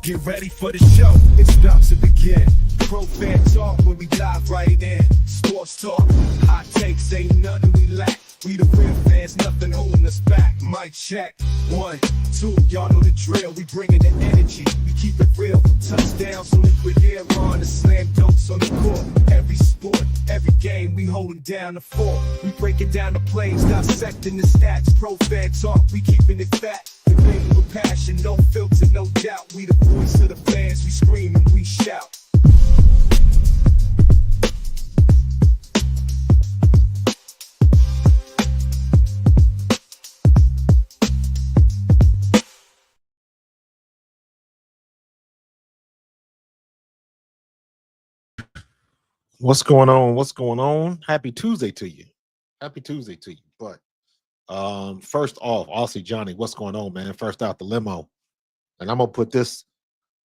Get ready for the show. It's about to begin. Pro fan talk when we dive right in. Sports talk, hot takes, ain't nothing we lack. We the real fans, nothing holding us back. Mic check, 1, 2, y'all know the drill. We bringing the energy, we keep it real. From touchdowns to liquid air on the slam dunks on the court. Every sport, every game, we holding down the fort. We breaking down the plays, dissecting the stats. Pro fan talk, we keeping it fat. Debating with passion, no filter, no doubt. We the voice of the fans, we scream and we shout. What's going on? What's going on? Happy Tuesday to you. Happy Tuesday to you. But first off, Aussie Johnny, what's going on, man? First out the limo. And I'm gonna put this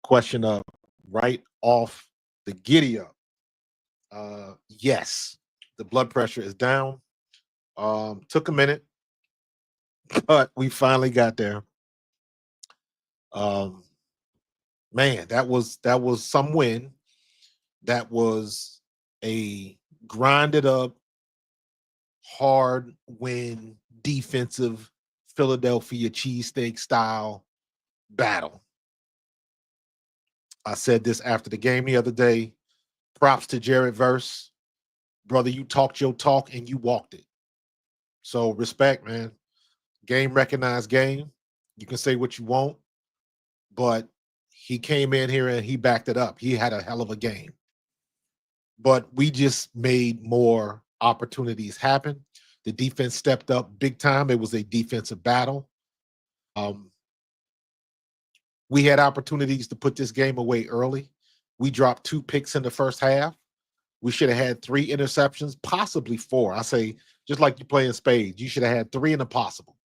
question up right off the giddy up. Yes, the blood pressure is down. Took a minute, but we finally got there. Man, that was some win. That was a grinded up, hard win, defensive Philadelphia cheesesteak style battle. I said this after the game the other day. Props to Jared Verse. Brother, you talked your talk and you walked it. So respect, man. Game recognized game. You can say what you want, but he came in here and he backed it up. He had a hell of a game. But we just made more opportunities happen. The defense stepped up big time. It was a defensive battle. We had opportunities to put this game away early. We dropped 2 picks in the first half. We should have had 3 interceptions, possibly 4. I say, just like you play in spades, you should have had 3 in the possible.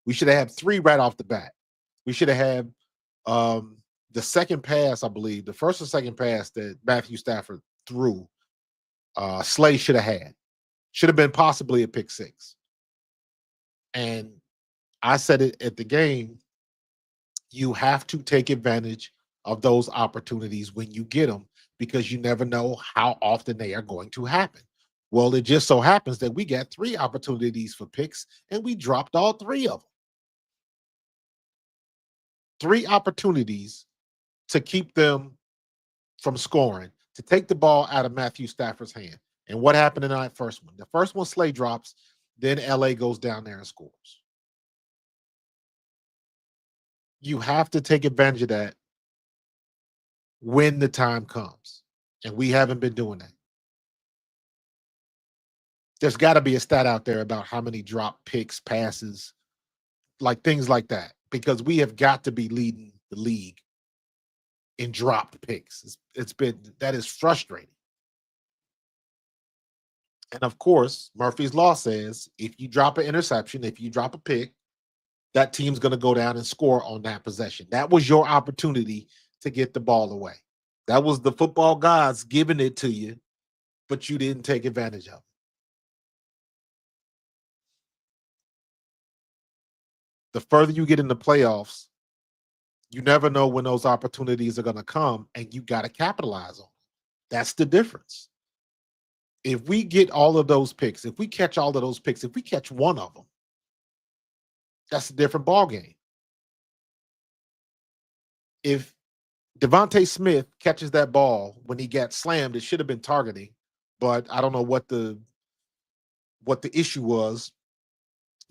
We should have had 3 right off the bat. We should have had the second pass, I believe, the first or second pass that Matthew Stafford threw. Slay should have had. Should have been possibly a pick 6. And I said it at the game, you have to take advantage of those opportunities when you get them because you never know how often they are going to happen. Well, it just so happens that we got 3 opportunities for picks and we dropped all 3 of them. 3 opportunities to keep them from scoring, to take the ball out of Matthew Stafford's hand. And what happened in that first one? The first one, Slay drops, then LA goes down there and scores. You have to take advantage of that when the time comes. And we haven't been doing that. There's got to be a stat out there about how many drop picks, passes, like things like that, because we have got to be leading the league in dropped picks. That is frustrating. And of course, Murphy's Law says if you drop an interception, if you drop a pick, that team's going to go down and score on that possession. That was your opportunity to get the ball away. That was the football gods giving it to you, but you didn't take advantage of it. The further you get in the playoffs, you never know when those opportunities are going to come, and you got to capitalize on it. That's the difference. If we get all of those picks, if we catch all of those picks, if we catch one of them, that's a different ball game. If Devontae Smith catches that ball when he got slammed, it should have been targeting, but I don't know what the issue was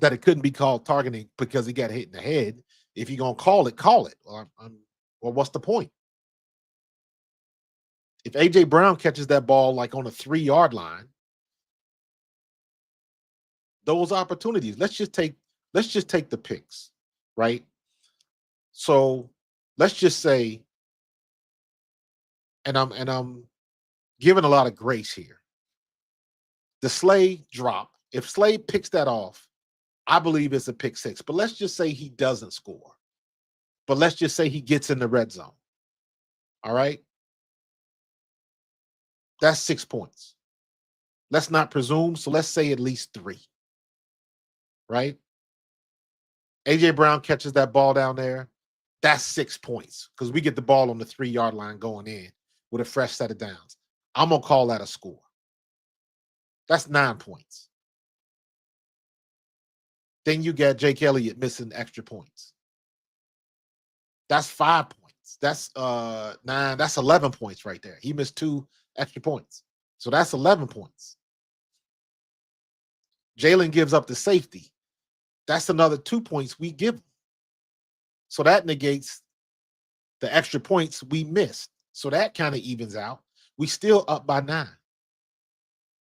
that it couldn't be called targeting because he got hit in the head. If you're going to call it, call it. Well, what's the point? If A.J. Brown catches that ball like on a 3-yard line, those opportunities, let's just take the picks, right? So let's just say, and I'm giving a lot of grace here. The Slay drop, if Slay picks that off, I believe it's a pick 6. But let's just say he doesn't score. But let's just say he gets in the red zone. All right? That's 6 points. Let's not presume. So let's say at least 3. Right? A.J. Brown catches that ball down there. That's 6 points because we get the ball on the 3-yard line going in with a fresh set of downs. I'm going to call that a score. That's 9 points. Then you got Jake Elliott missing extra points. That's 5 points. That's 9. That's 11 points right there. He missed 2 extra points. So that's 11 points. Jalen gives up the safety. That's another 2 points we give him. So that negates the extra points we missed. So that kind of evens out. We still up by 9.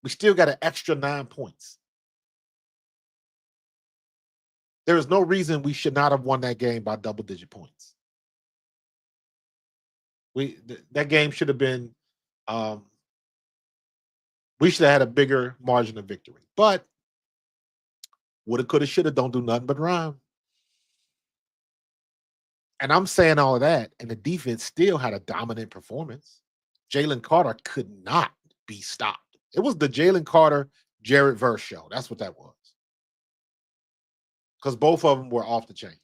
We still got an extra 9 points. There is no reason we should not have won that game by double-digit points. That game should have been, we should have had a bigger margin of victory. But woulda, coulda, shoulda, don't do nothing but rhyme. And I'm saying all of that, and the defense still had a dominant performance. Jalen Carter could not be stopped. It was the Jalen Carter, Jared Verse show. That's what that was. Because both of them were off the chain.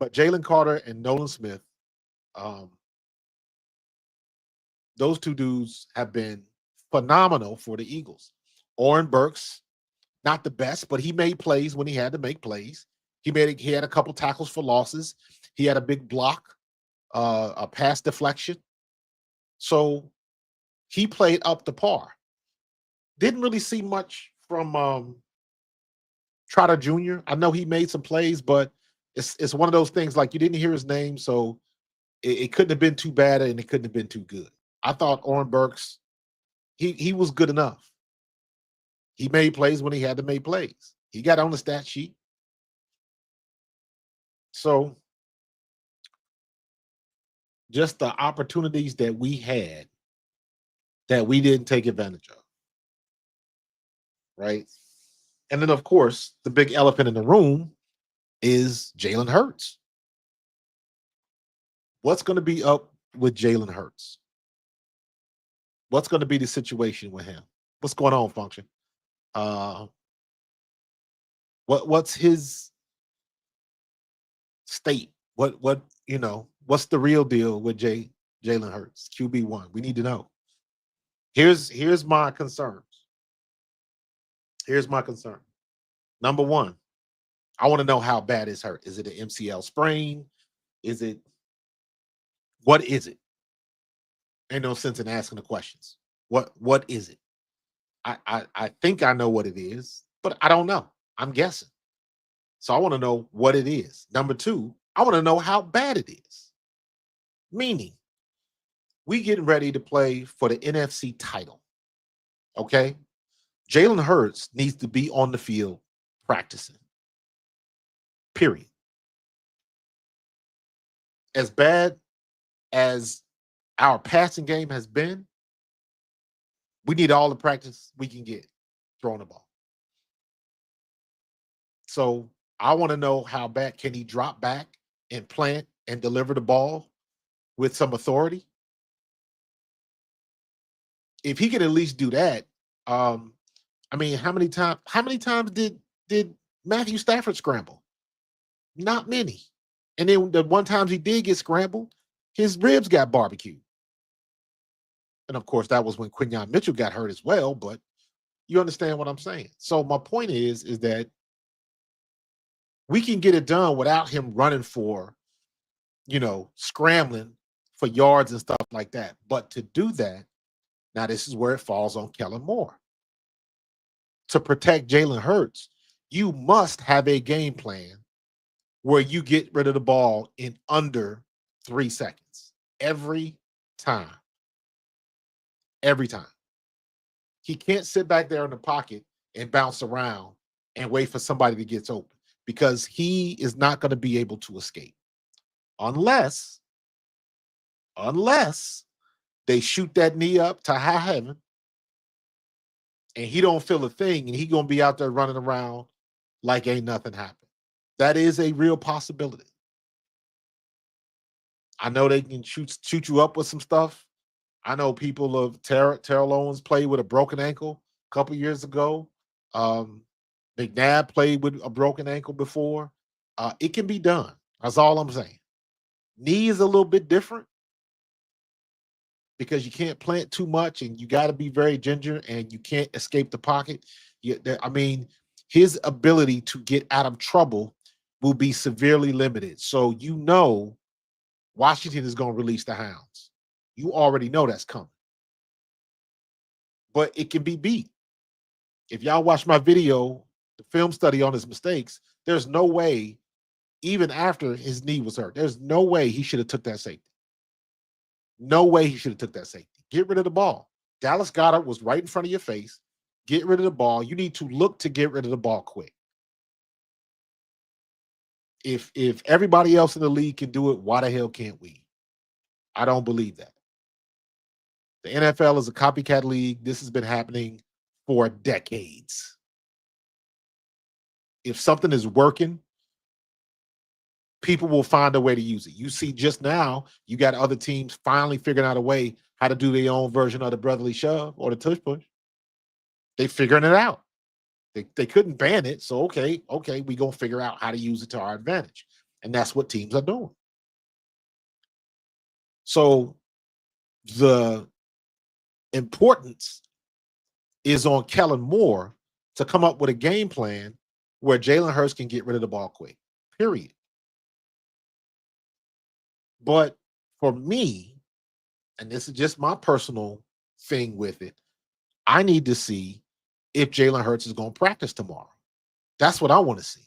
But Jalen Carter and Nolan Smith, those two dudes have been phenomenal for the Eagles. Oren Burks, not the best, but he made plays when he had to make plays. He had a couple tackles for losses. He had a big block, a pass deflection. So he played up to par. Didn't really see much from Trotter Jr. I know he made some plays, but it's one of those things like you didn't hear his name, so it couldn't have been too bad and it couldn't have been too good. I thought Oren Burks, he was good enough. He made plays when he had to make plays. He got on the stat sheet. So just the opportunities that we had that we didn't take advantage of. Right? And then, of course, the big elephant in the room is Jalen Hurts. What's going to be up with Jalen Hurts? What's going to be the situation with him? What's going on, Function? What's his state? What's the real deal with Jalen Hurts, QB1? We need to know. Here's my concerns. Here's my concern. Number one, I want to know how bad is hurt. Is it an MCL sprain? What is it? Ain't no sense in asking the questions. What is it? I think I know what it is, but I don't know. I'm guessing. So I want to know what it is. Number two, I want to know how bad it is. Meaning, we getting ready to play for the NFC title. Okay? Jalen Hurts needs to be on the field practicing. Period. As bad as our passing game has been, we need all the practice we can get throwing the ball. So I want to know how bad can he drop back and plant and deliver the ball with some authority. If he can at least do that, how many times did Matthew Stafford scramble? Not many. And then the one times he did get scrambled, his ribs got barbecued. And of course, that was when Quinyon Mitchell got hurt as well, but you understand what I'm saying. So my point is that we can get it done without him running for, scrambling for yards and stuff like that. But to do that, now this is where it falls on Kellen Moore. To protect Jalen Hurts, you must have a game plan where you get rid of the ball in under 3 seconds. Every time. Every time. He can't sit back there in the pocket and bounce around and wait for somebody to get open because he is not going to be able to escape. Unless they shoot that knee up to high heaven and he don't feel a thing and he going to be out there running around like ain't nothing happened. That is a real possibility. I know they can shoot you up with some stuff. I know people of Terrell Owens played with a broken ankle a couple years ago. McNabb played with a broken ankle before. It can be done. That's all I'm saying. Knee is a little bit different because you can't plant too much and you got to be very ginger and you can't escape the pocket. I mean, his ability to get out of trouble will be severely limited. So Washington is going to release the hounds. You already know that's coming. But it can be beat. If y'all watch my video, the film study on his mistakes, there's no way, even after his knee was hurt, there's no way he should have took that safety. No way he should have took that safety. Get rid of the ball. Dallas Goedert was right in front of your face. Get rid of the ball. You need to look to get rid of the ball quick. If everybody else in the league can do it, why the hell can't we? I don't believe that. The NFL is a copycat league. This has been happening for decades. If something is working, people will find a way to use it. You see, just now, you got other teams finally figuring out a way how to do their own version of the brotherly shove or the tush push. They figuring it out. They couldn't ban it, so okay, we gonna figure out how to use it to our advantage, and that's what teams are doing. So the importance is on Kellen Moore to come up with a game plan where Jalen Hurts can get rid of the ball quick. Period. But for me, and this is just my personal thing with it, I need to see if Jalen Hurts is going to practice tomorrow. That's what I want to see.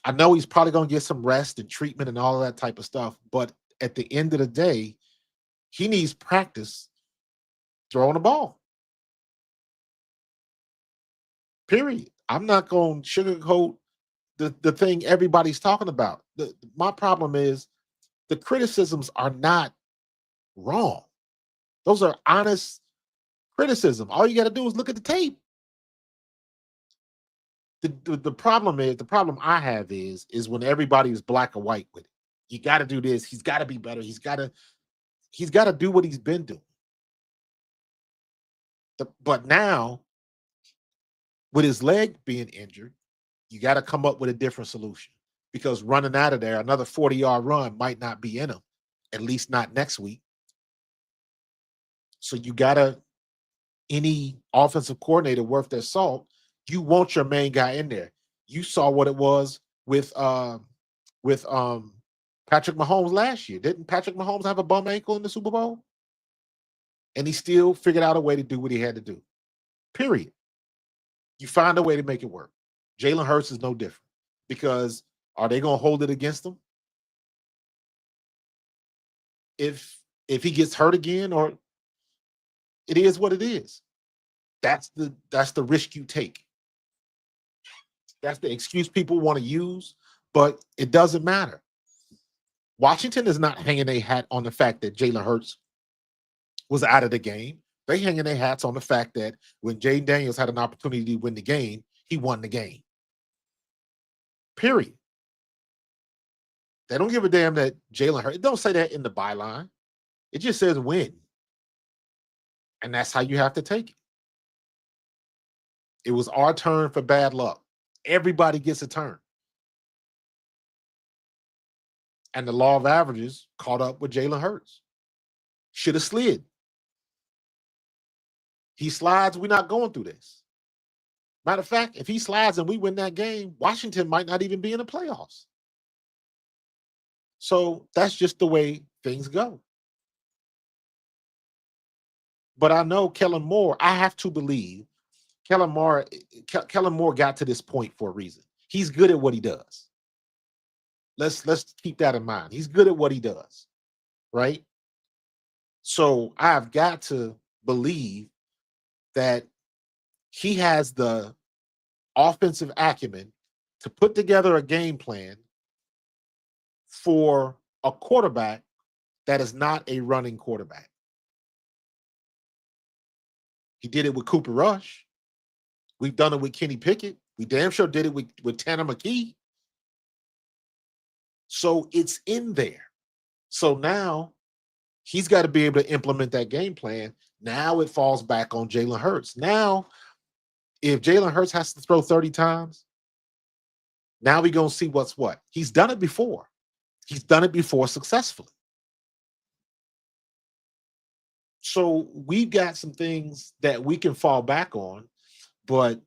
I know he's probably going to get some rest and treatment and all of that type of stuff, but at the end of the day, he needs practice throwing the ball. Period. I'm not going to sugarcoat the thing everybody's talking about. My problem is the criticisms are not wrong. Those are honest criticism. All you got to do is look at the tape. The problem I have is when everybody is black or white with it. You got to do this. He's got to be better. He's got to do what he's been doing. But now, with his leg being injured, you got to come up with a different solution because running out of there, another 40-yard run might not be in him, at least not next week. So you got to, any offensive coordinator worth their salt, you want your main guy in there. You saw what it was with Patrick Mahomes last year. Didn't Patrick Mahomes have a bum ankle in the Super Bowl? And he still figured out a way to do what he had to do. Period. You find a way to make it work. Jalen Hurts is no different because are they going to hold it against him? If he gets hurt again, or it is what it is. That's the risk you take. That's the excuse people want to use, but it doesn't matter. Washington is not hanging their hat on the fact that Jalen Hurts was out of the game. They hanging their hats on the fact that when Jaden Daniels had an opportunity to win the game, he won the game. Period. They don't give a damn that Jalen Hurts. It don't say that in the byline. It just says win. And that's how you have to take it. It was our turn for bad luck. Everybody gets a turn. And the law of averages caught up with Jalen Hurts. Should have slid. He slides, we're not going through this. Matter of fact, if he slides and we win that game, Washington might not even be in the playoffs. So that's just the way things go. But I know Kellen Moore, I have to believe Kellen Moore got to this point for a reason. He's good at what he does. Let's keep that in mind. He's good at what he does, right? So I've got to believe that he has the offensive acumen to put together a game plan for a quarterback that is not a running quarterback. He did it with Cooper Rush. We've done it with Kenny Pickett. We damn sure did it with Tanner McKee. So it's in there. So now he's got to be able to implement that game plan. Now it falls back on Jalen Hurts. Now, if Jalen Hurts has to throw 30 times, now we're going to see what's what. He's done it before. He's done it before successfully. So we've got some things that we can fall back on, but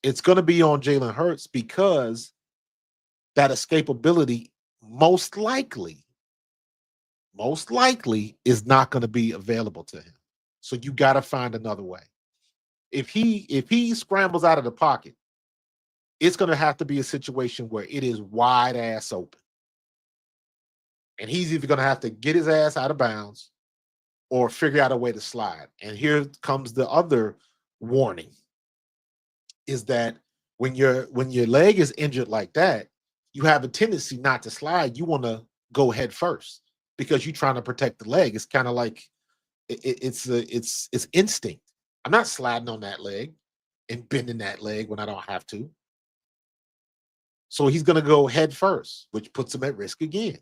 it's going to be on Jalen Hurts because that escapability most likely is not going to be available to him. So you got to find another way. If he scrambles out of the pocket, it's going to have to be a situation where it is wide ass open. And he's either going to have to get his ass out of bounds or figure out a way to slide. And here comes the other warning is that when your leg is injured like that, you have a tendency not to slide. You want to go head first because you're trying to protect the leg. It's kind of like it's instinct. I'm not sliding on that leg and bending that leg when I don't have to. So he's going to go head first, which puts him at risk again.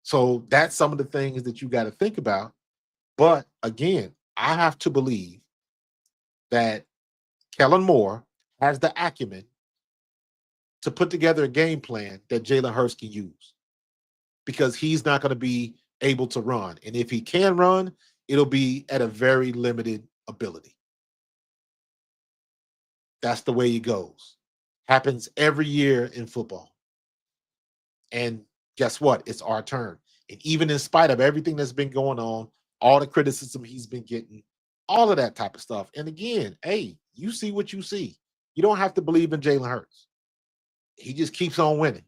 So that's some of the things that you got to think about. But again, I have to believe that Kellen Moore has the acumen to put together a game plan that Jalen Hurts can use because he's not going to be able to run. And if he can run, it'll be at a very limited ability. That's the way it goes. Happens every year in football. And guess what? It's our turn. And even in spite of everything that's been going on, all the criticism he's been getting, all of that type of stuff. And again, hey, you see what you see. You don't have to believe in Jalen Hurts. He just keeps on winning.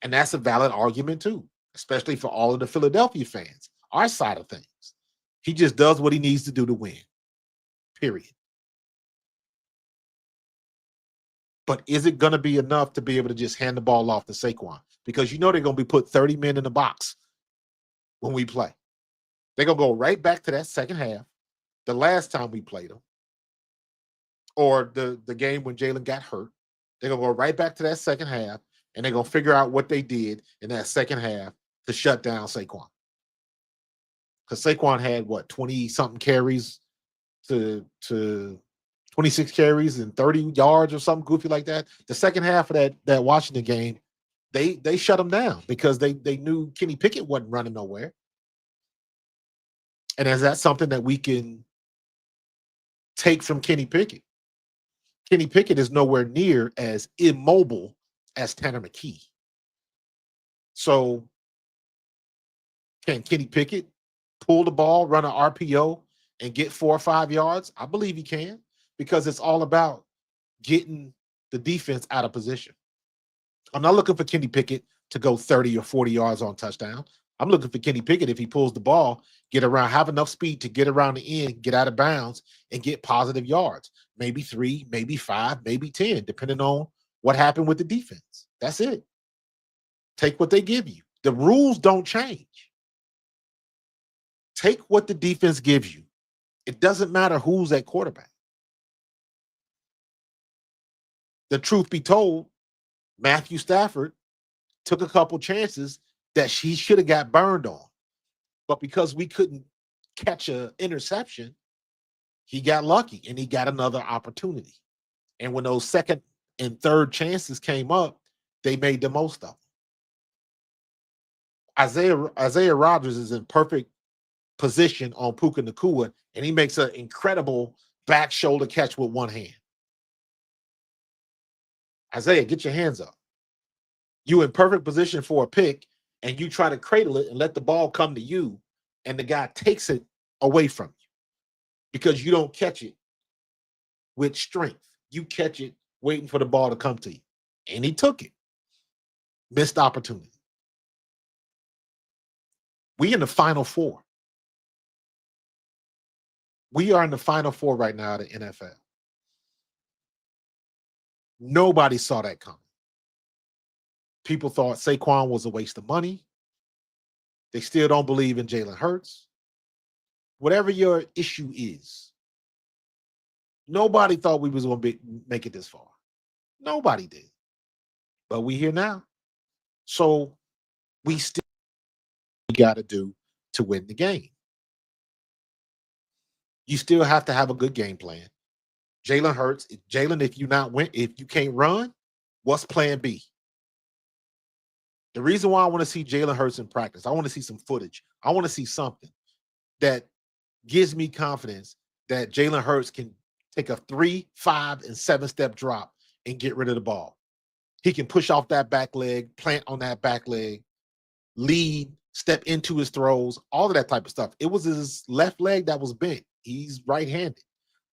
And that's a valid argument too, especially for all of the Philadelphia fans, our side of things. He just does what he needs to do to win, period. But is it going to be enough to be able to just hand the ball off to Saquon? Because you know they're going to be put 30 men in the box when we play. They're going to go right back to that second half, the last time we played them, or the game when Jalen got hurt. They're going to go right back to that second half, and they're going to figure out what they did in that second half to shut down Saquon. Because Saquon had, 20-something carries to 26 carries and 30 yards or something goofy like that. The second half of that Washington game, they shut him down because they knew Kenny Pickett wasn't running nowhere. And is that something that we can take from Kenny Pickett? Kenny Pickett is nowhere near as immobile as Tanner McKee. So can Kenny Pickett pull the ball, run an RPO, and get 4 or 5 yards? I believe he can, because it's all about getting the defense out of position. I'm not looking for Kenny Pickett to go 30 or 40 yards on touchdown. I'm looking for Kenny Pickett, if he pulls the ball, get around, have enough speed to get around the end, get out of bounds, and get positive yards. Maybe 3, maybe 5, maybe 10, depending on what happened with the defense. That's it. Take what they give you. The rules don't change. Take what the defense gives you. It doesn't matter who's at quarterback. The truth be told, Matthew Stafford took a couple chances that he should have got burned on. But because we couldn't catch an interception, he got lucky and he got another opportunity. And when those second and third chances came up, they made the most of them. Isaiah Rodgers is in perfect position on Puka Nacua, and he makes an incredible back shoulder catch with one hand. Isaiah, get your hands up. You in perfect position for a pick, and you try to cradle it and let the ball come to you, and the guy takes it away from you because you don't catch it with strength. You catch it waiting for the ball to come to you. And he took it. Missed opportunity. We in the Final Four. We are in the Final Four right now at the NFL. Nobody saw that coming. People thought Saquon was a waste of money. They still don't believe in Jalen Hurts. Whatever your issue is, nobody thought we was going to make it this far. Nobody did. But we here now. So we still got to do to win the game. You still have to have a good game plan. Jalen Hurts, if you can't run, what's plan B? The reason why I want to see Jalen Hurts in practice, I want to see some footage. I want to see something that gives me confidence that Jalen Hurts can take a 3, 5, and 7-step drop and get rid of the ball. He can push off that back leg, plant on that back leg, lead, step into his throws, all of that type of stuff. It was his left leg that was bent. He's right-handed.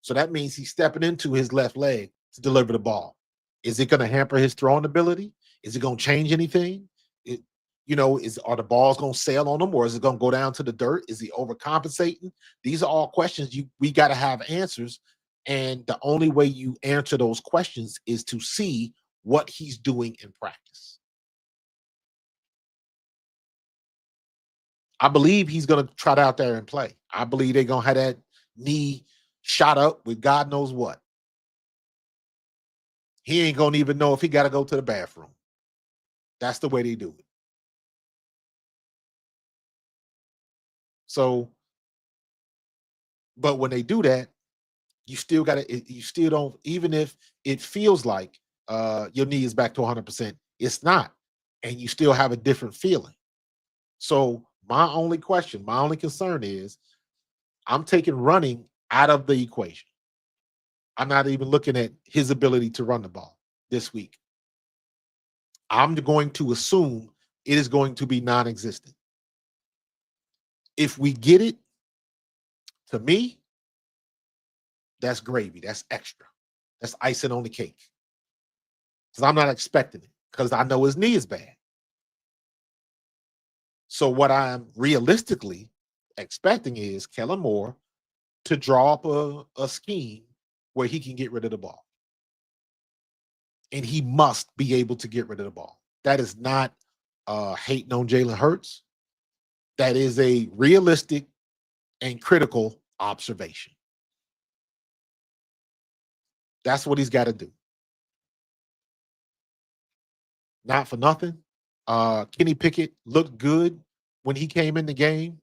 So that means he's stepping into his left leg to deliver the ball. Is it going to hamper his throwing ability? Is it going to change anything? Are the balls going to sail on him, or is it going to go down to the dirt? Is he overcompensating? These are all questions we got to have answers. And the only way you answer those questions is to see what he's doing in practice. I believe he's going to trot out there and play. I believe they're going to have that knee shot up with God knows what. He ain't going to even know if he got to go to the bathroom. That's the way they do it. So, but when they do that, you still don't, even if it feels like your knee is back to 100%, it's not. And you still have a different feeling. So my only concern is I'm taking running out of the equation. I'm not even looking at his ability to run the ball this week. I'm going to assume it is going to be non-existent. If we get it, to me, that's gravy. That's extra. That's icing on the cake. Because I'm not expecting it, because I know his knee is bad. So what I'm realistically expecting is Kellen Moore to draw up a scheme where he can get rid of the ball. And he must be able to get rid of the ball. That is not hating on Jalen Hurts. That is a realistic and critical observation. That's what he's got to do. Not for nothing. Kenny Pickett looked good when he came in the game.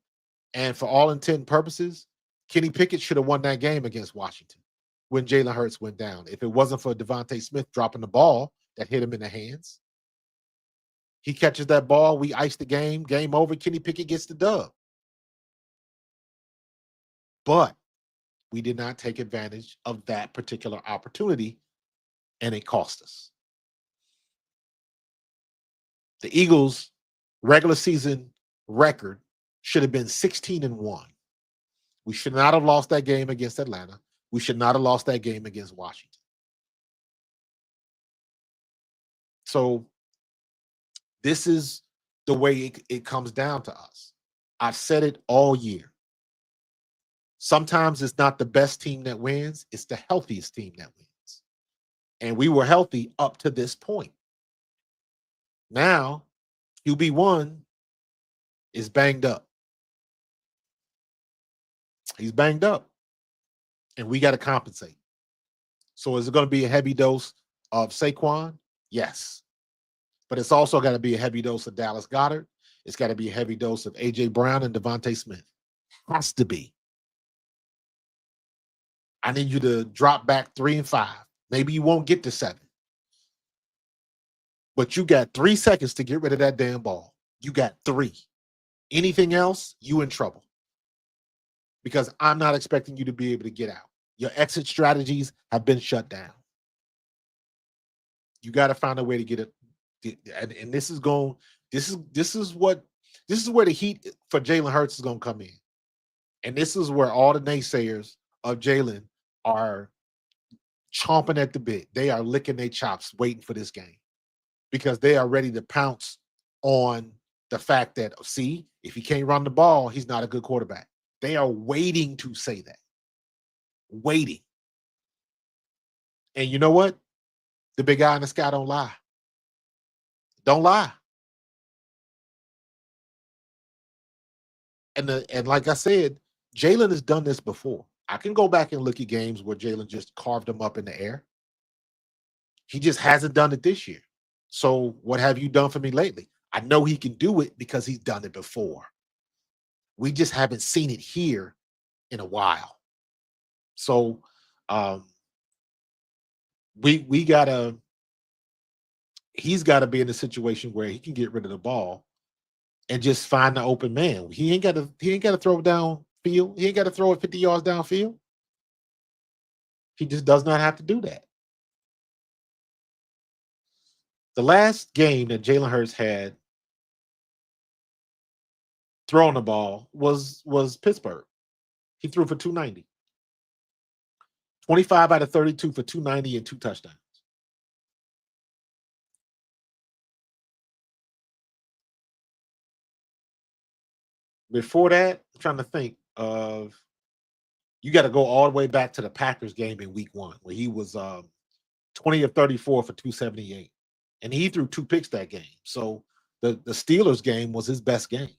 And for all intent and purposes, Kenny Pickett should have won that game against Washington when Jalen Hurts went down. If it wasn't for Devontae Smith dropping the ball that hit him in the hands, he catches that ball, we ice the game, game over, Kenny Pickett gets the dub. But we did not take advantage of that particular opportunity, and it cost us. The Eagles' regular season record should have been 16-1. We should not have lost that game against Atlanta. We should not have lost that game against Washington. So this is the way it comes down to us. I've said it all year. Sometimes it's not the best team that wins, it's the healthiest team that wins. And we were healthy up to this point. Now, QB1 is banged up. He's banged up. And we got to compensate. So is it going to be a heavy dose of Saquon? Yes. But it's also got to be a heavy dose of Dallas Goedert. It's got to be a heavy dose of A.J. Brown and Devontae Smith. Has to be. I need you to drop back 3 and 5. Maybe you won't get to 7. But you got 3 seconds to get rid of that damn ball. You got 3. Anything else, you in trouble. Because I'm not expecting you to be able to get out. Your exit strategies have been shut down. You got to find a way to get it. And this is where the heat for Jalen Hurts is going to come in. And this is where all the naysayers of Jalen are chomping at the bit. They are licking their chops waiting for this game because they are ready to pounce on the fact that, see, if he can't run the ball, he's not a good quarterback. They are waiting to say that. Waiting. And you know what? The big guy in the sky don't lie. Don't lie. And like I said, Jalen has done this before. I can go back and look at games where Jalen just carved him up in the air. He just hasn't done it this year. So what have you done for me lately? I know he can do it because he's done it before. We just haven't seen it here in a while. So we gotta, he's got to be in a situation where he can get rid of the ball and just find the open man. He ain't got to throw it downfield. He ain't got to throw it 50 yards downfield. He just does not have to do that. The last game that Jalen Hurts had throwing the ball was Pittsburgh. He threw for 290. 25 out of 32 for 290 and 2 touchdowns. Before that, I'm trying to think of, you got to go all the way back to the Packers game in week 1 where he was 20 of 34 for 278. And he threw 2 picks that game. So the Steelers game was his best game.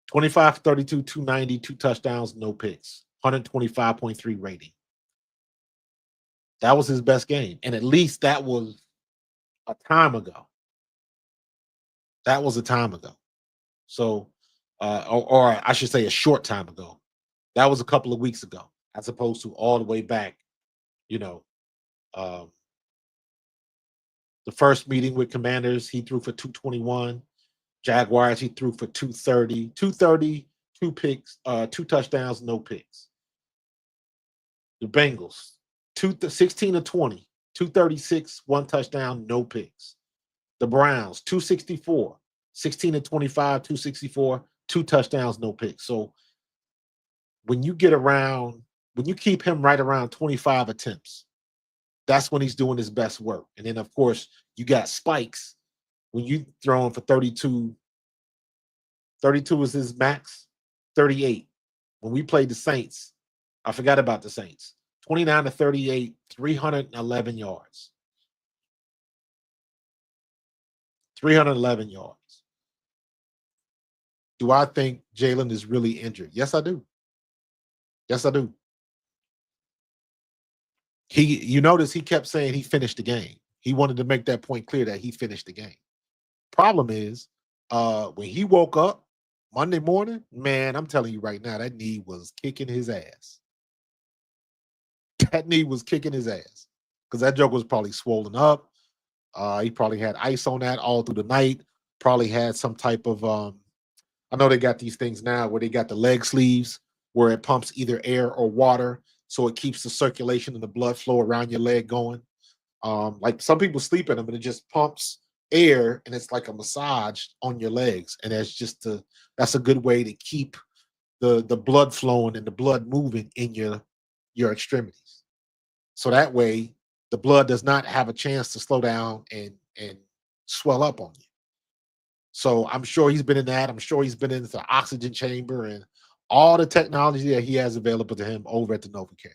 25 32, 290, 2 touchdowns, no picks, 125.3 rating. That was his best game. And at least that was a time ago. That was a time ago. So, or I should say a short time ago. That was a couple of weeks ago, as opposed to all the way back, you know, the first meeting with Commanders, he threw for 221. Jaguars, he threw for 230. 230, 2 picks, 2 touchdowns, no picks. The Bengals, 16 to 20, 236, 1 touchdown, no picks. The Browns, 264, 16 to 25, 264, 2 touchdowns, no picks. So when you keep him right around 25 attempts, that's when he's doing his best work. And then, of course, you got spikes when you throwing for 32. 32 was his max. 38. When we played the Saints, I forgot about the Saints. 29 to 38, 311 yards. 311 yards. Do I think Jalen is really injured? Yes, I do. Yes, I do. You notice he kept saying he finished the game. He wanted to make that point clear that he finished the game. Problem is, when he woke up Monday morning, man, I'm telling you right now, that knee was kicking his ass. That knee was kicking his ass because that joke was probably swollen up. He probably had ice on that all through the night. Probably had some type of I know they got these things now where they got the leg sleeves where it pumps either air or water, so it keeps the circulation and the blood flow around your leg going. Like some people sleep in them and it just pumps air and it's like a massage on your legs, and that's a good way to keep the blood flowing and the blood moving in your extremities. So that way the blood does not have a chance to slow down and swell up on you. So I'm sure he's been in that. I'm sure he's been into the oxygen chamber and all the technology that he has available to him over at the NovaCare.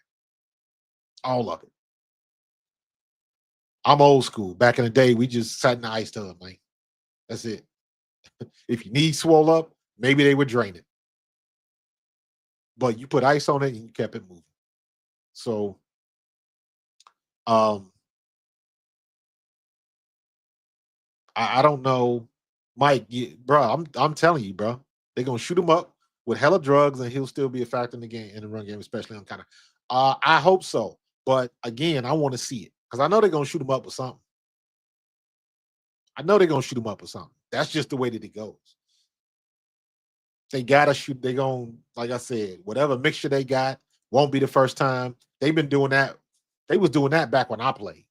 All of it. I'm old school. Back in the day, we just sat in the ice tub, man. That's it. If your knee swole up, maybe they would drain it. But you put ice on it and you kept it moving. So I don't know, Mike, bro. I'm telling you, bro. They're gonna shoot him up with hella drugs, and he'll still be a factor in the game, in the run game, especially on kind of. I hope so, but again, I want to see it because I know they're gonna shoot him up with something. I know they're gonna shoot him up with something. That's just the way that it goes. They gotta shoot. They gonna, like I said, whatever mixture they got won't be the first time. They've been doing that. They was doing that back when I played.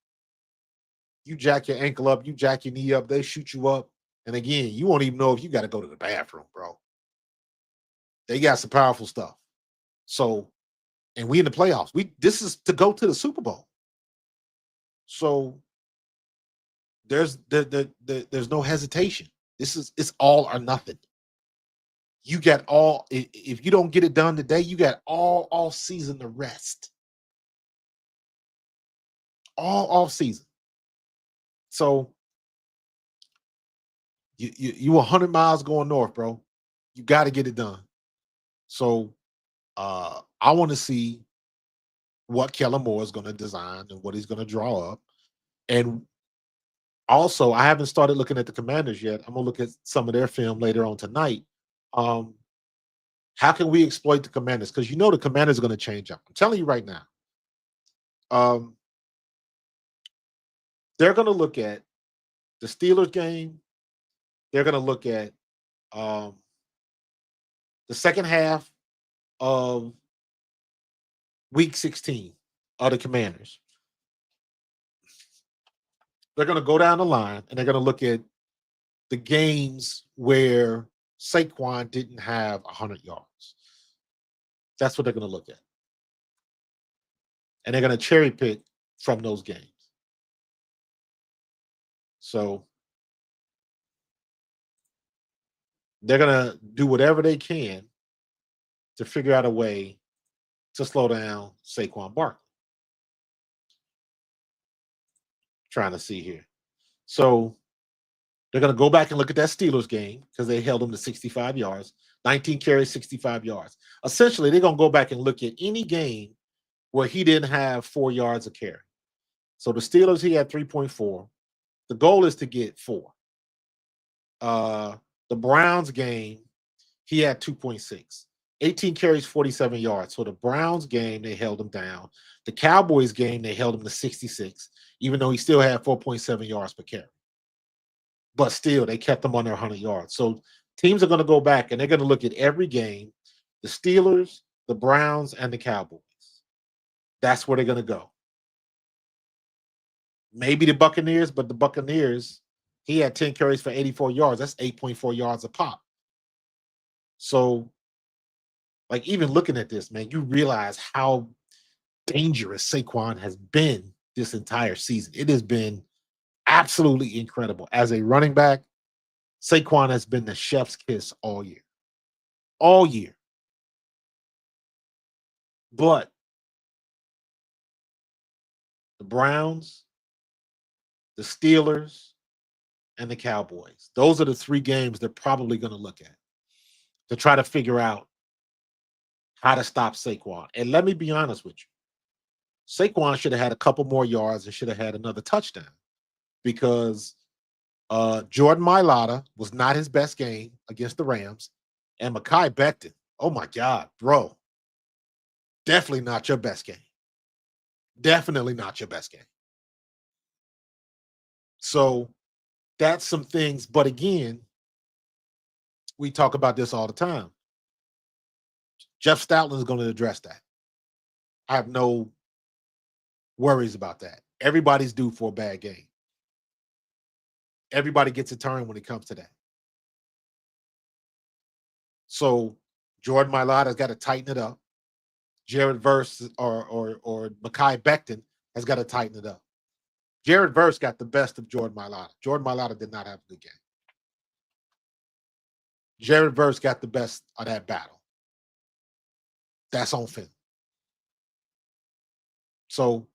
You jack your ankle up, you jack your knee up, they shoot you up. And again, you won't even know if you got to go to the bathroom, bro. They got some powerful stuff. So, and we in the playoffs. This is to go to the Super Bowl. So there's no hesitation. It's all or nothing. You got all, if you don't get it done today, you got all off season to rest. All off season. So you 100 miles going north, bro. You got to get it done. So I want to see what Kellen Moore is going to design and what he's going to draw up. And also, I haven't started looking at the Commanders yet. I'm going to look at some of their film later on tonight. How can we exploit the Commanders? Because you know the Commanders are going to change up. I'm telling you right now. They're going to look at the Steelers game. They're going to look at um, the second half of Week 16 of the Commanders. They're going to go down the line and they're going to look at the games where Saquon didn't have 100 yards. That's what they're going to look at. And they're going to cherry pick from those games. So they're going to do whatever they can to figure out a way to slow down Saquon Barkley. Trying to see here. So they're going to go back and look at that Steelers game because they held them to 65 yards, 19 carries, 65 yards. Essentially, they're going to go back and look at any game where he didn't have 4 yards of carry. So the Steelers, he had 3.4. The goal is to get 4. The Browns game, he had 2.6. 18 carries, 47 yards. So the Browns game, they held him down. The Cowboys game, they held him to 66, even though he still had 4.7 yards per carry. But still, they kept him under 100 yards. So teams are going to go back and they're going to look at every game, the Steelers, the Browns, and the Cowboys. That's where they're going to go. Maybe the Buccaneers, but the Buccaneers, he had 10 carries for 84 yards. That's 8.4 yards a pop. So, like, even looking at this, man, you realize how dangerous Saquon has been this entire season. It has been absolutely incredible. As a running back, Saquon has been the chef's kiss all year. All year. But the Browns, the Steelers, and the Cowboys, those are the 3 games they're probably going to look at to try to figure out how to stop Saquon. And let me be honest with you. Saquon should have had a couple more yards and should have had another touchdown because Jordan Mailata was not his best game against the Rams. And Mekhi Becton, oh my God, bro, definitely not your best game. Definitely not your best game. So that's some things. But again, we talk about this all the time. Jeff Stoutland is going to address that. I have no worries about that. Everybody's due for a bad game. Everybody gets a turn when it comes to that. So Jordan Mailata's got to tighten it up. Jared Verse or Mekhi Becton has got to tighten it up. Jared Verse got the best of Jordan Mailata. Jordan Mailata did not have a good game. Jared Verse got the best of that battle. That's on film. So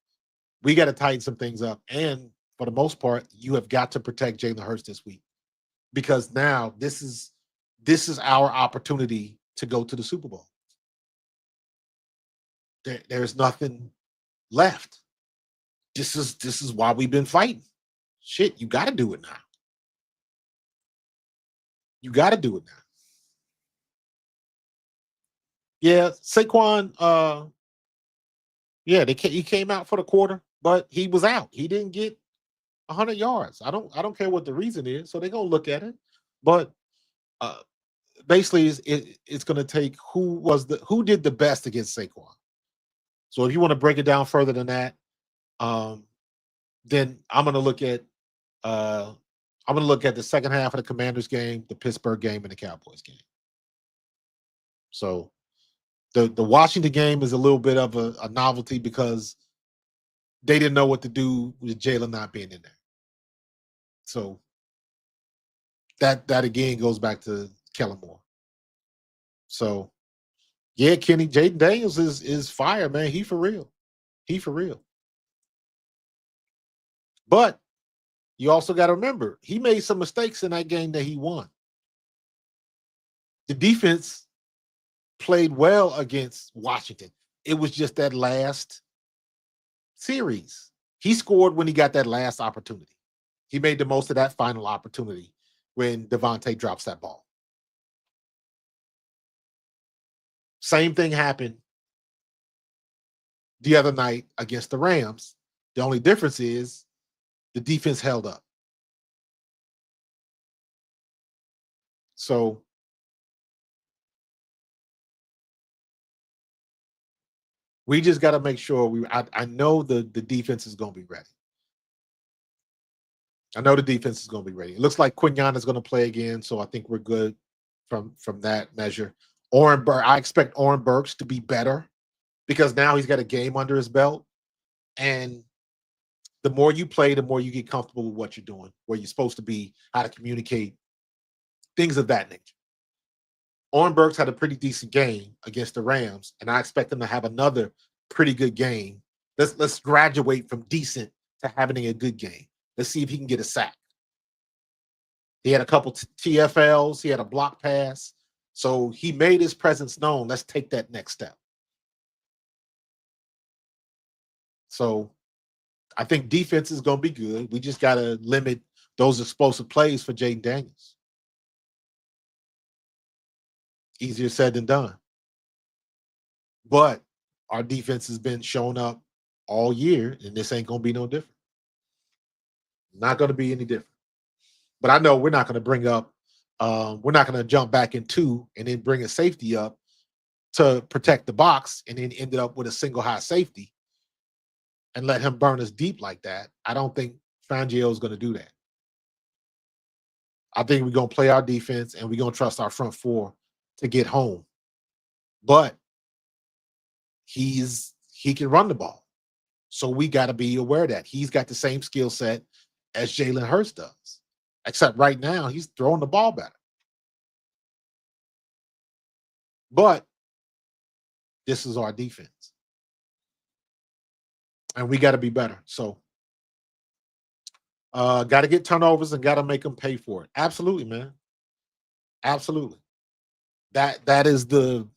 we got to tighten some things up. And for the most part, you have got to protect Jalen Hurts this week because now this is our opportunity to go to the Super Bowl. There's nothing left. This is why we've been fighting. Shit, you got to do it now. You got to do it now. Yeah, Saquon. Yeah, he came out for the quarter, but he was out. He didn't get 100 yards. I don't care what the reason is. So they're gonna look at it, but basically, it's going to take who did the best against Saquon. So if you want to break it down further than that, then I'm going to look at the second half of the Commanders game, the Pittsburgh game, and the Cowboys game. So the Washington game is a little bit of a novelty because they didn't know what to do with Jalen not being in there. So that again goes back to Kellen Moore. So yeah, Kenny, Jaden Daniels is fire, man. He for real. He for real. But you also got to remember, he made some mistakes in that game that he won. The defense played well against Washington. It was just that last series. He scored when he got that last opportunity. He made the most of that final opportunity when Devontae drops that ball. Same thing happened the other night against the Rams. The only difference is The defense held up. So we just got to make sure I know the defense is going to be ready. I know the defense is going to be ready. It looks like Quignon is going to play again, so I think we're good from that measure. I expect Oren Burks to be better because now he's got a game under his belt, and the more you play, the more you get comfortable with what you're doing, where you're supposed to be, how to communicate, things of that nature. Oren Burks had a pretty decent game against the Rams, and I expect him to have another pretty good game. Let's graduate from decent to having a good game. Let's see if he can get a sack. He had a couple TFLs. He had a block pass. So he made his presence known. Let's take that next step. So I think defense is going to be good. We just got to limit those explosive plays for Jaden Daniels. Easier said than done. But our defense has been showing up all year, and this ain't going to be no different. Not going to be any different. But I know we're not going to bring up, we're not going to jump back in 2 and then bring a safety up to protect the box and then ended up with a single high safety and let him burn us deep like that. I don't think Fangio is going to do that. I think we're going to play our defense and we're going to trust our front 4 to get home. But he can run the ball. So we got to be aware that he's got the same skill set as Jalen Hurts does. Except right now, he's throwing the ball better. But this is our defense. And we got to be better. So got to get turnovers and got to make them pay for it. Absolutely, man. Absolutely. That's the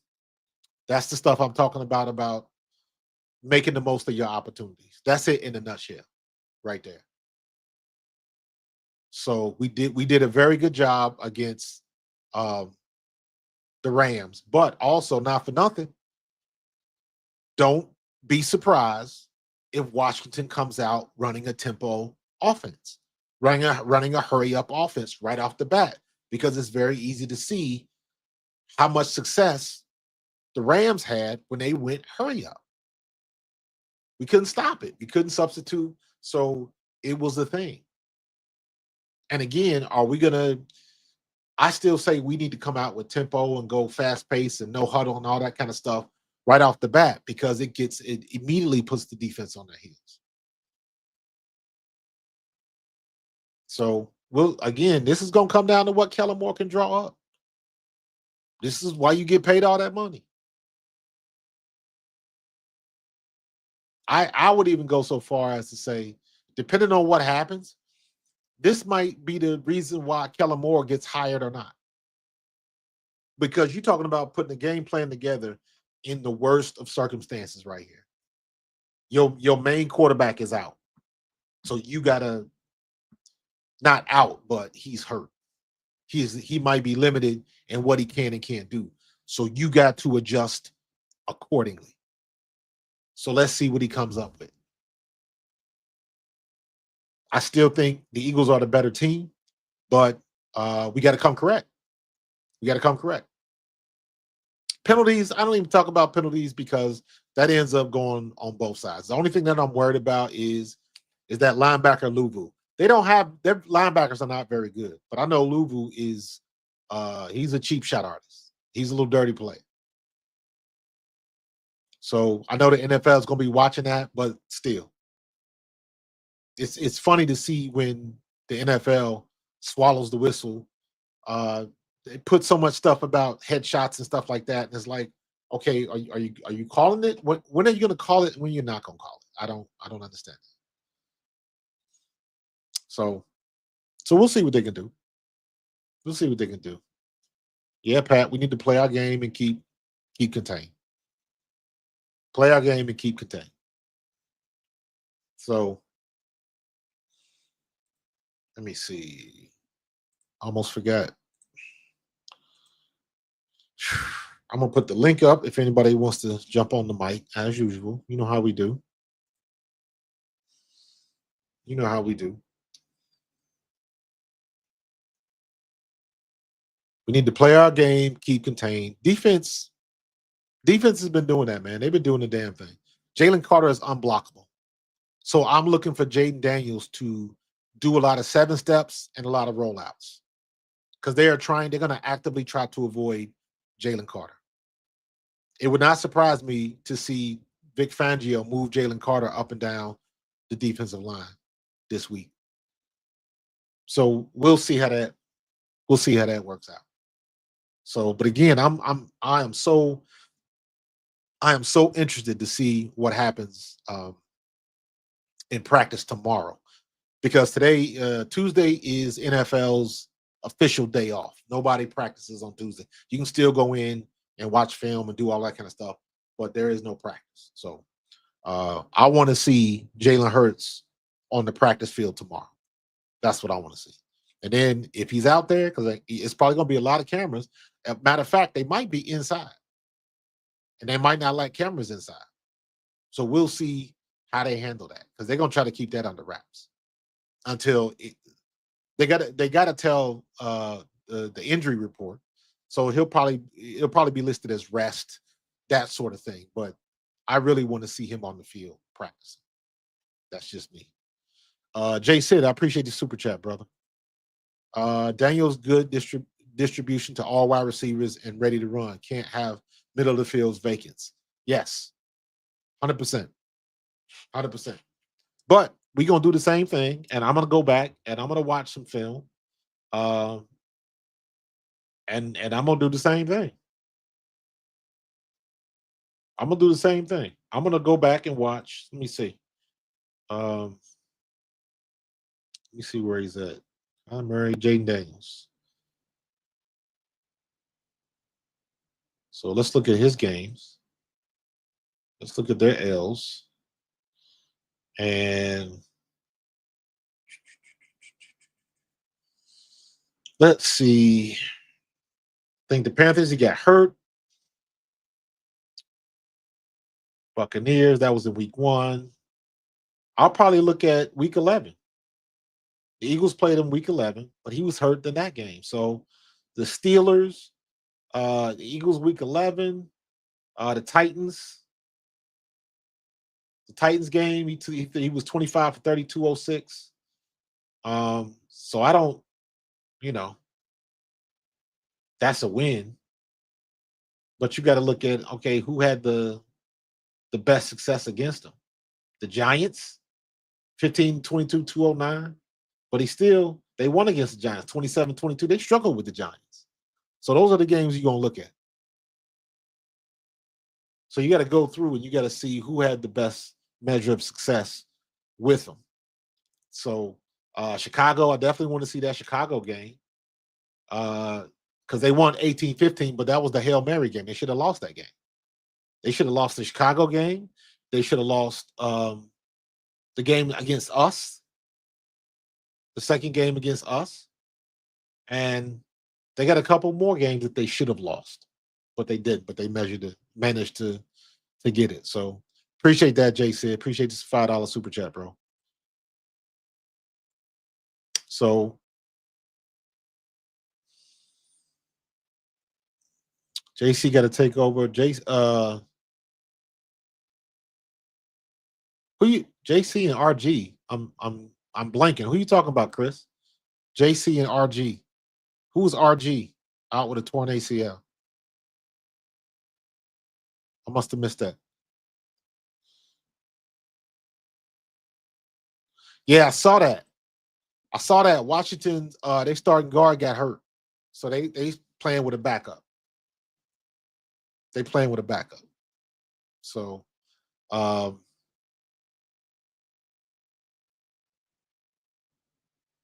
stuff I'm talking about making the most of your opportunities. That's it in a nutshell right there. So we did a very good job against the Rams, but also not for nothing. Don't be surprised if Washington comes out running a tempo offense, running a hurry up offense right off the bat, because it's very easy to see how much success the Rams had when they went hurry up. We couldn't stop it. We couldn't substitute. So it was a thing. And again, are we going to, I still say we need to come out with tempo and go fast pace and no huddle and all that kind of stuff right off the bat, because it immediately puts the defense on their heels. So again, this is going to come down to what Kellen Moore can draw up. This is why you get paid all that money. I would even go so far as to say, depending on what happens, this might be the reason why Kellen Moore gets hired or not. Because you're talking about putting a game plan together in the worst of circumstances right here. Your main quarterback is out. So you got to, not out, but he's hurt. He might be limited in what he can and can't do. So you got to adjust accordingly. So let's see what he comes up with. I still think the Eagles are the better team, but we got to come correct. We got to come correct. Penalties, I don't even talk about penalties because that ends up going on both sides. The only thing that I'm worried about is that linebacker Luvu. Their linebackers are not very good, but I know Luvu is he's a cheap shot artist. He's a little dirty player. So I know the NFL is going to be watching that, but still, it's funny to see when the NFL swallows the whistle. They put so much stuff about headshots and stuff like that, and it's like, okay, are you calling it? When are you going to call it? When you're not going to call it? I don't understand. So we'll see what they can do. We'll see what they can do. Yeah, Pat, we need to play our game and keep contained. Play our game and keep contained. So let me see. Almost forgot. I'm going to put the link up if anybody wants to jump on the mic, as usual. You know how we do. You know how we do. We need to play our game, keep contained. Defense has been doing that, man. They've been doing the damn thing. Jalen Carter is unblockable. So I'm looking for Jaden Daniels to do a lot of 7 steps and a lot of rollouts because they're going to actively try to avoid Jalen Carter. It would not surprise me to see Vic Fangio move Jalen Carter up and down the defensive line this week. So we'll see how that works out. So, but again, I am so interested to see what happens in practice tomorrow, because today, Tuesday, is NFL's official day off. Nobody practices on Tuesday. You can still go in and watch film and do all that kind of stuff, but there is no practice. So I want to see Jalen Hurts on the practice field tomorrow. That's what I want to see. And then if he's out there, because it's probably going to be a lot of cameras. Matter of fact, they might be inside, and they might not like cameras inside. So we'll see how they handle that, because they're going to try to keep that under wraps until they got to tell the injury report. So it'll probably be listed as rest, that sort of thing. But I really want to see him on the field practicing. That's just me. Jay Sid, I appreciate the super chat, brother. Daniel's good distribution to all wide receivers and ready to run. Can't have middle of the fields vacants. Yes, 100%, 100%. But we're gonna do the same thing, and I'm gonna go back and I'm gonna watch some film, and I'm gonna do the same thing. I'm gonna do the same thing. I'm gonna go back and watch. Let me see. Let me see where he's at. I'm Murray, Jaden Daniels. So let's look at his games. Let's look at their L's. And let's see. I think the Panthers, he got hurt. Buccaneers, that was in week 1. I'll probably look at week 11. The Eagles played him week 11, but he was hurt in that game. So the Steelers, the Eagles week 11, the Titans game, he was 25 for 32, 06. So I don't, that's a win. But you got to look at, okay, who had the best success against them? The Giants, 15, 22, 209. But they won against the Giants, 27-22. They struggled with the Giants. So those are the games you're going to look at. So you got to go through and you got to see who had the best measure of success with them. So Chicago, I definitely want to see that Chicago game, because they won 18-15, but that was the Hail Mary game. They should have lost that game. They should have lost the Chicago game. They should have lost the game against us, the second game against us. And they got a couple more games that they should have lost, but they didn't. But they managed to get it. So appreciate that, JC. Appreciate this $5 super chat, bro. So JC got to take over. JC and RG. I'm blanking. Who you talking about, Chris? JC and RG. Who's RG out with a torn ACL? I must have missed that. Yeah, I saw that. Washington, they starting guard got hurt. So they playing with a backup. So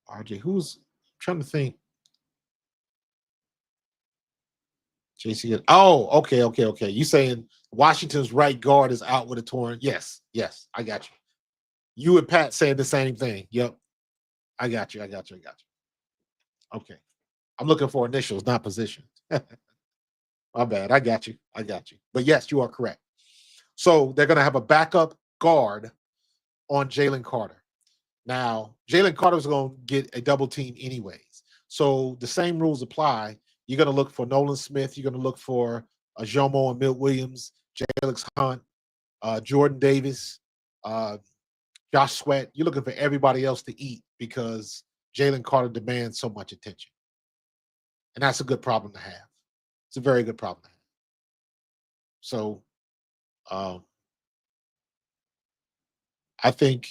RJ, who's trying to think? JC. Oh, okay. You saying Washington's right guard is out with a torn? Yes, I got you. You and Pat saying the same thing. Yep. I got you. Okay. I'm looking for initials, not position. My bad. I got you. But yes, you are correct. So they're going to have a backup guard on Jalen Carter. Now, Jalen Carter's going to get a double team anyways. So the same rules apply. You're going to look for Nolan Smith. You're going to look for Jomo and Milt Williams, Alex Hunt, Jordan Davis, uh, Josh Sweat. You're looking for everybody else to eat because Jalen Carter demands so much attention. And that's a good problem to have. It's a very good problem to have. So I think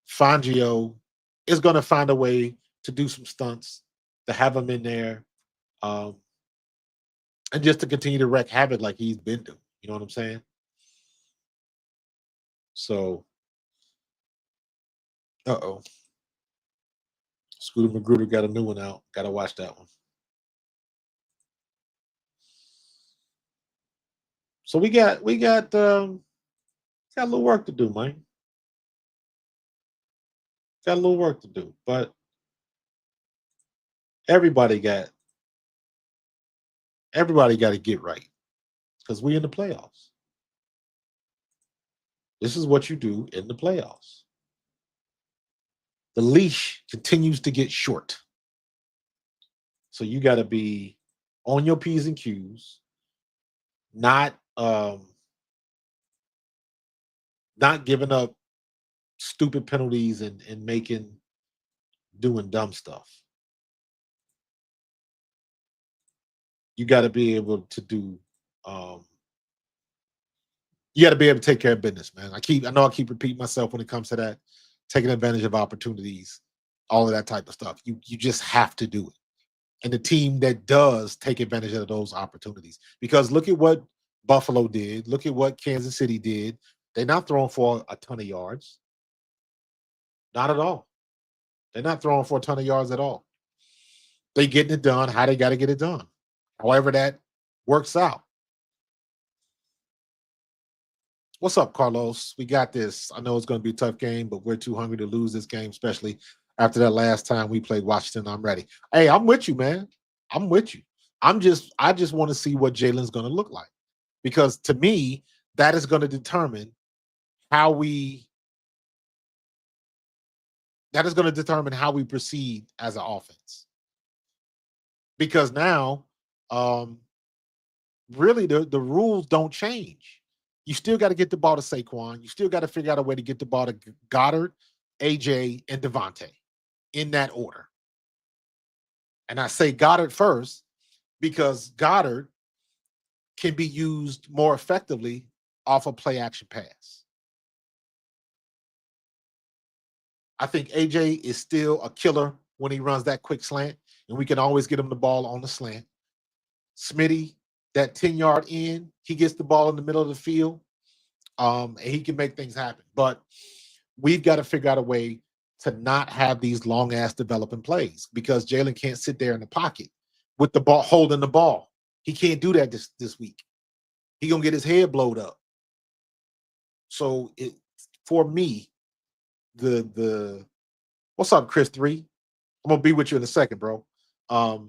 Fangio is going to find a way to do some stunts, to have him in there, um, and just to continue to wreak havoc like he's been doing. You know what I'm saying? So, uh-oh. Scooter Magruder got a new one out. Got to watch that one. So we got a little work to do, man. Got a little work to do, but everybody got to get right because we in the playoffs. This is what you do in the playoffs. The leash continues to get short. So you got to be on your P's and Q's, not giving up stupid penalties and doing dumb stuff. You got to be able to do you got to be able to take care of business, man. I know I keep repeating myself when it comes to that, taking advantage of opportunities, all of that type of stuff. You just have to do it. And the team that does take advantage of those opportunities. Because look at what Buffalo did. Look at what Kansas City did. They're not throwing for a ton of yards. Not at all. They're not throwing for a ton of yards at all. They getting it done how they got to get it done. However that works out. What's up, Carlos? We got this. I know it's going to be a tough game, but we're too hungry to lose this game, especially after that last time we played Washington. I'm ready. Hey, I'm with you, man. I'm with you. I just want to see what Jalen's going to look like. Because to me, that is going to determine how we proceed as an offense. Because now, really the rules don't change. You still got to get the ball to Saquon. You still got to figure out a way to get the ball to Goddard, AJ, and Devontae in that order. And I say Goddard first because Goddard can be used more effectively off a play action pass. I think AJ is still a killer when he runs that quick slant, and we can always get him the ball on the slant. Smitty, that 10-yard in, he gets the ball in the middle of the field, and he can make things happen. But we've got to figure out a way to not have these long-ass developing plays because Jalen can't sit there in the pocket with the ball, holding the ball. He can't do that this week. He's going to get his head blowed up. So for me, the what's up, Chris 3? I'm going to be with you in a second, bro. The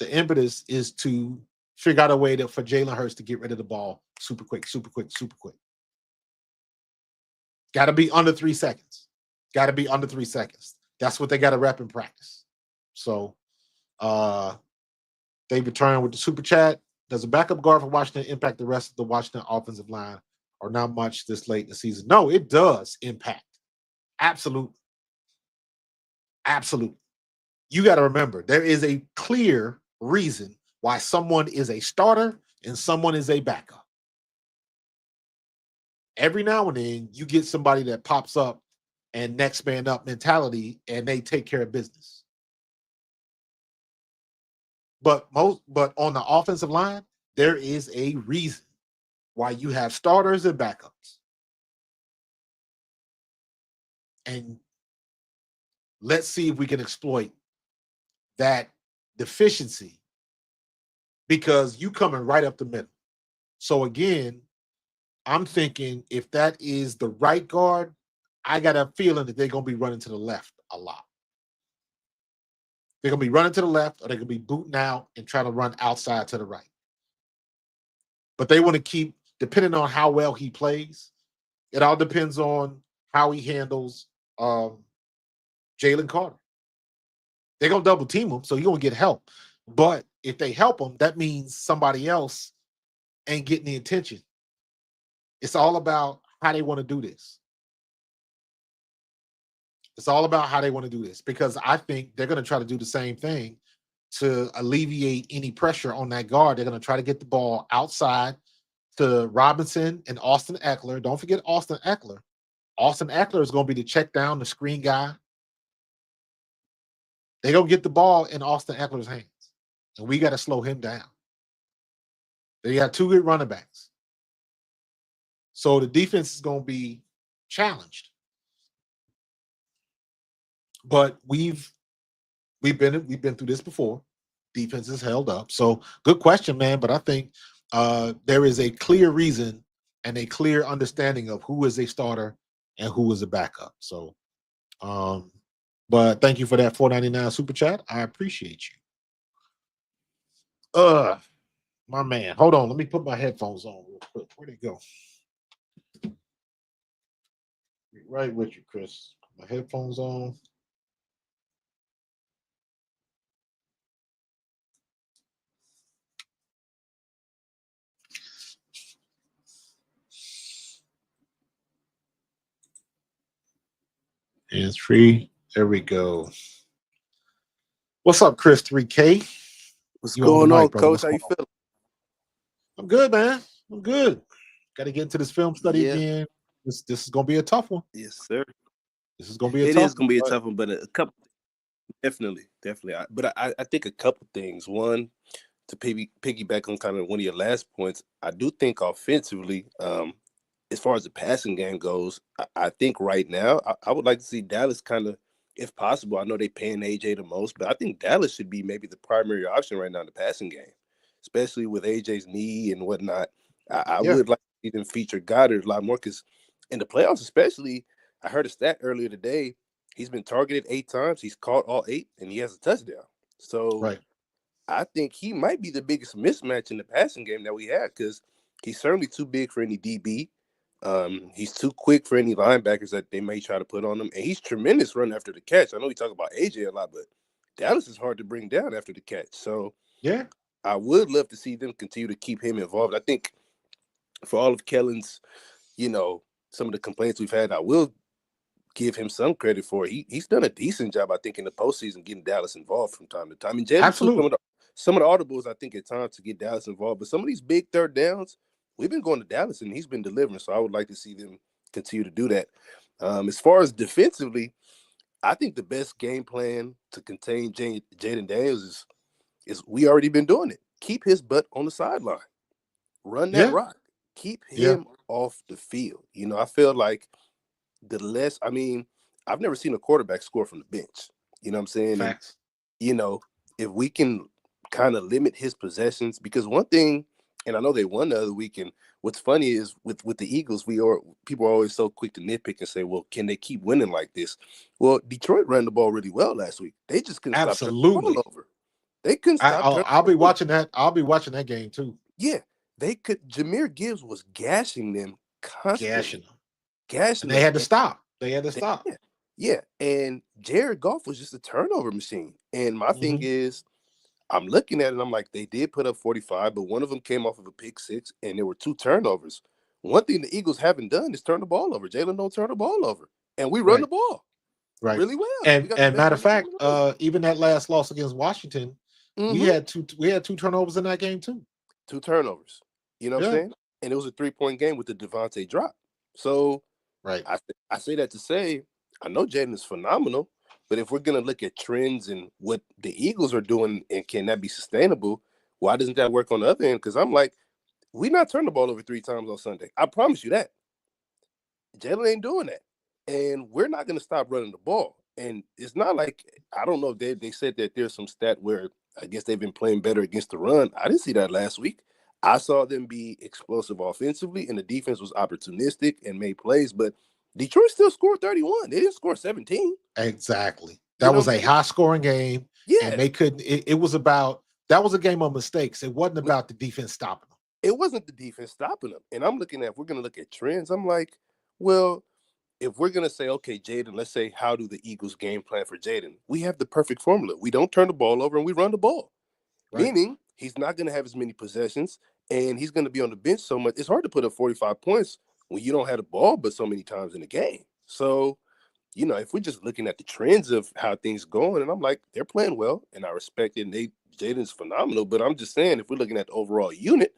impetus is to figure out a way for Jalen Hurts to get rid of the ball super quick. Got to be under 3 seconds. That's what they got to rep in practice. So they return with the super chat. Does a backup guard for Washington impact the rest of the Washington offensive line or not much this late in the season? No, it does impact. Absolutely. You got to remember, there is a clear reason why someone is a starter and someone is a backup. Every now and then, you get somebody that pops up and next man up mentality, and they take care of business. But on the offensive line, there is a reason why you have starters and backups. And let's see if we can exploit that deficiency because you coming right up the middle. So again, I'm thinking if that is the right guard, I got a feeling that they're going to be running to the left a lot. They're going to be running to the left or they're going to be booting out and trying to run outside to the right. But they want to keep, depending on how well he plays, it all depends on how he handles Jalen Carter. They're gonna double team him, so you're gonna get help. But if they help him, that means somebody else ain't getting the attention. It's all about how they want to do this. It's all about how they want to do this because I think they're going to try to do the same thing to alleviate any pressure on that guard. They're going to try to get the ball outside to Robinson and Austin Eckler. Don't forget Austin Eckler. Austin Eckler is going to be the check down, the screen guy. They're going to get the ball in Austin Eckler's hands, and we got to slow him down. They got two good running backs. So the defense is going to be challenged. But we've been through this before. Defense is held up. So good question, man. But I think there is a clear reason and a clear understanding of who is a starter and who is a backup. So, but thank you for that $4.99 super chat. I appreciate you. My man. Hold on. Let me put my headphones on real quick. Where'd it go? Right with you, Chris. My headphones on. Hands free. There we go. What's up, Chris 3K? What's going on, Coach? How you feeling? I'm good, man. I'm good. Got to get into this film study again. This is gonna be a tough one. Yes, sir. This is gonna be a It tough is gonna be a one, tough one, but a couple, definitely. But I think a couple things. One, to piggyback on kind of one of your last points, I do think offensively, as far as the passing game goes, I think right now I would like to see Dallas kind of, if possible. I know they paying AJ the most, but I think Dallas should be maybe the primary option right now in the passing game, especially with AJ's knee and whatnot. I would like to see them feature Goddard a lot more because in the playoffs, especially, I heard a stat earlier today. He's been targeted 8 times. He's caught all 8, and he has a touchdown. So right. I think he might be the biggest mismatch in the passing game that we had because he's certainly too big for any DB. He's too quick for any linebackers that they may try to put on him, and he's tremendous run after the catch. I know we talk about AJ a lot, but Dallas is hard to bring down after the catch. So yeah, I would love to see them continue to keep him involved. I think for all of Kellen's, some of the complaints we've had, I will give him some credit for it. He's done a decent job, I think, in the postseason getting Dallas involved from time to time. And Jalen, absolutely. Some of the audibles, I think, at times to get Dallas involved. But some of these big third downs, we've been going to Dallas, and he's been delivering. So I would like to see them continue to do that. As far as defensively, I think the best game plan to contain Jaden Daniels is we already been doing it. Keep his butt on the sideline. Run that rock. Keep him off the field. I feel like I've never seen a quarterback score from the bench. You know what I'm saying? Facts. And, if we can kind of limit his possessions, because one thing, and I know they won the other week, and what's funny is with the Eagles, people are always so quick to nitpick and say, well, can they keep winning like this? Well, Detroit ran the ball really well last week. They just couldn't stop turning the ball over. They couldn't stop. I'll be watching that. I'll be watching that game too. Yeah, they could. Jameer Gibbs was gashing them constantly. Gashing them. They had to stop. Yeah, and Jared Goff was just a turnover machine. And my thing is, I'm looking at it, and I'm like, they did put up 45, but one of them came off of a pick 6, and there were 2 turnovers. One thing the Eagles haven't done is turn the ball over. Jalen don't turn the ball over, and we run the ball really well. And matter of fact, even that last loss against Washington, we had two turnovers in that game too. 2 turnovers. You know what I'm saying? And it was a 3-point game with the Devontae drop. So I say that to say, I know Jaden is phenomenal, but if we're going to look at trends and what the Eagles are doing and can that be sustainable, why doesn't that work on the other end? Because I'm like, we're not turning the ball over 3 times on Sunday. I promise you that. Jalen ain't doing that. And we're not going to stop running the ball. And it's not like, I don't know, they said that there's some stat where I guess they've been playing better against the run. I didn't see that last week. I saw them be explosive offensively, and the defense was opportunistic and made plays, but Detroit still scored 31. They didn't score 17. Exactly. That was a high-scoring game. Yeah. And they couldn't. It was about – that was a game of mistakes. It wasn't about the defense stopping them. It wasn't the defense stopping them. And I'm looking at – if we're going to look at trends, I'm like, well, if we're gonna say, okay, Jaden, let's say, how do the Eagles game plan for Jaden? We have the perfect formula. We don't turn the ball over and we run the ball. Right. Meaning he's not gonna have as many possessions and he's gonna be on the bench so much. It's hard to put up 45 points when you don't have the ball but so many times in the game. So, if we're just looking at the trends of how things going, and I'm like, they're playing well, and I respect it. And Jaden's phenomenal, but I'm just saying, if we're looking at the overall unit,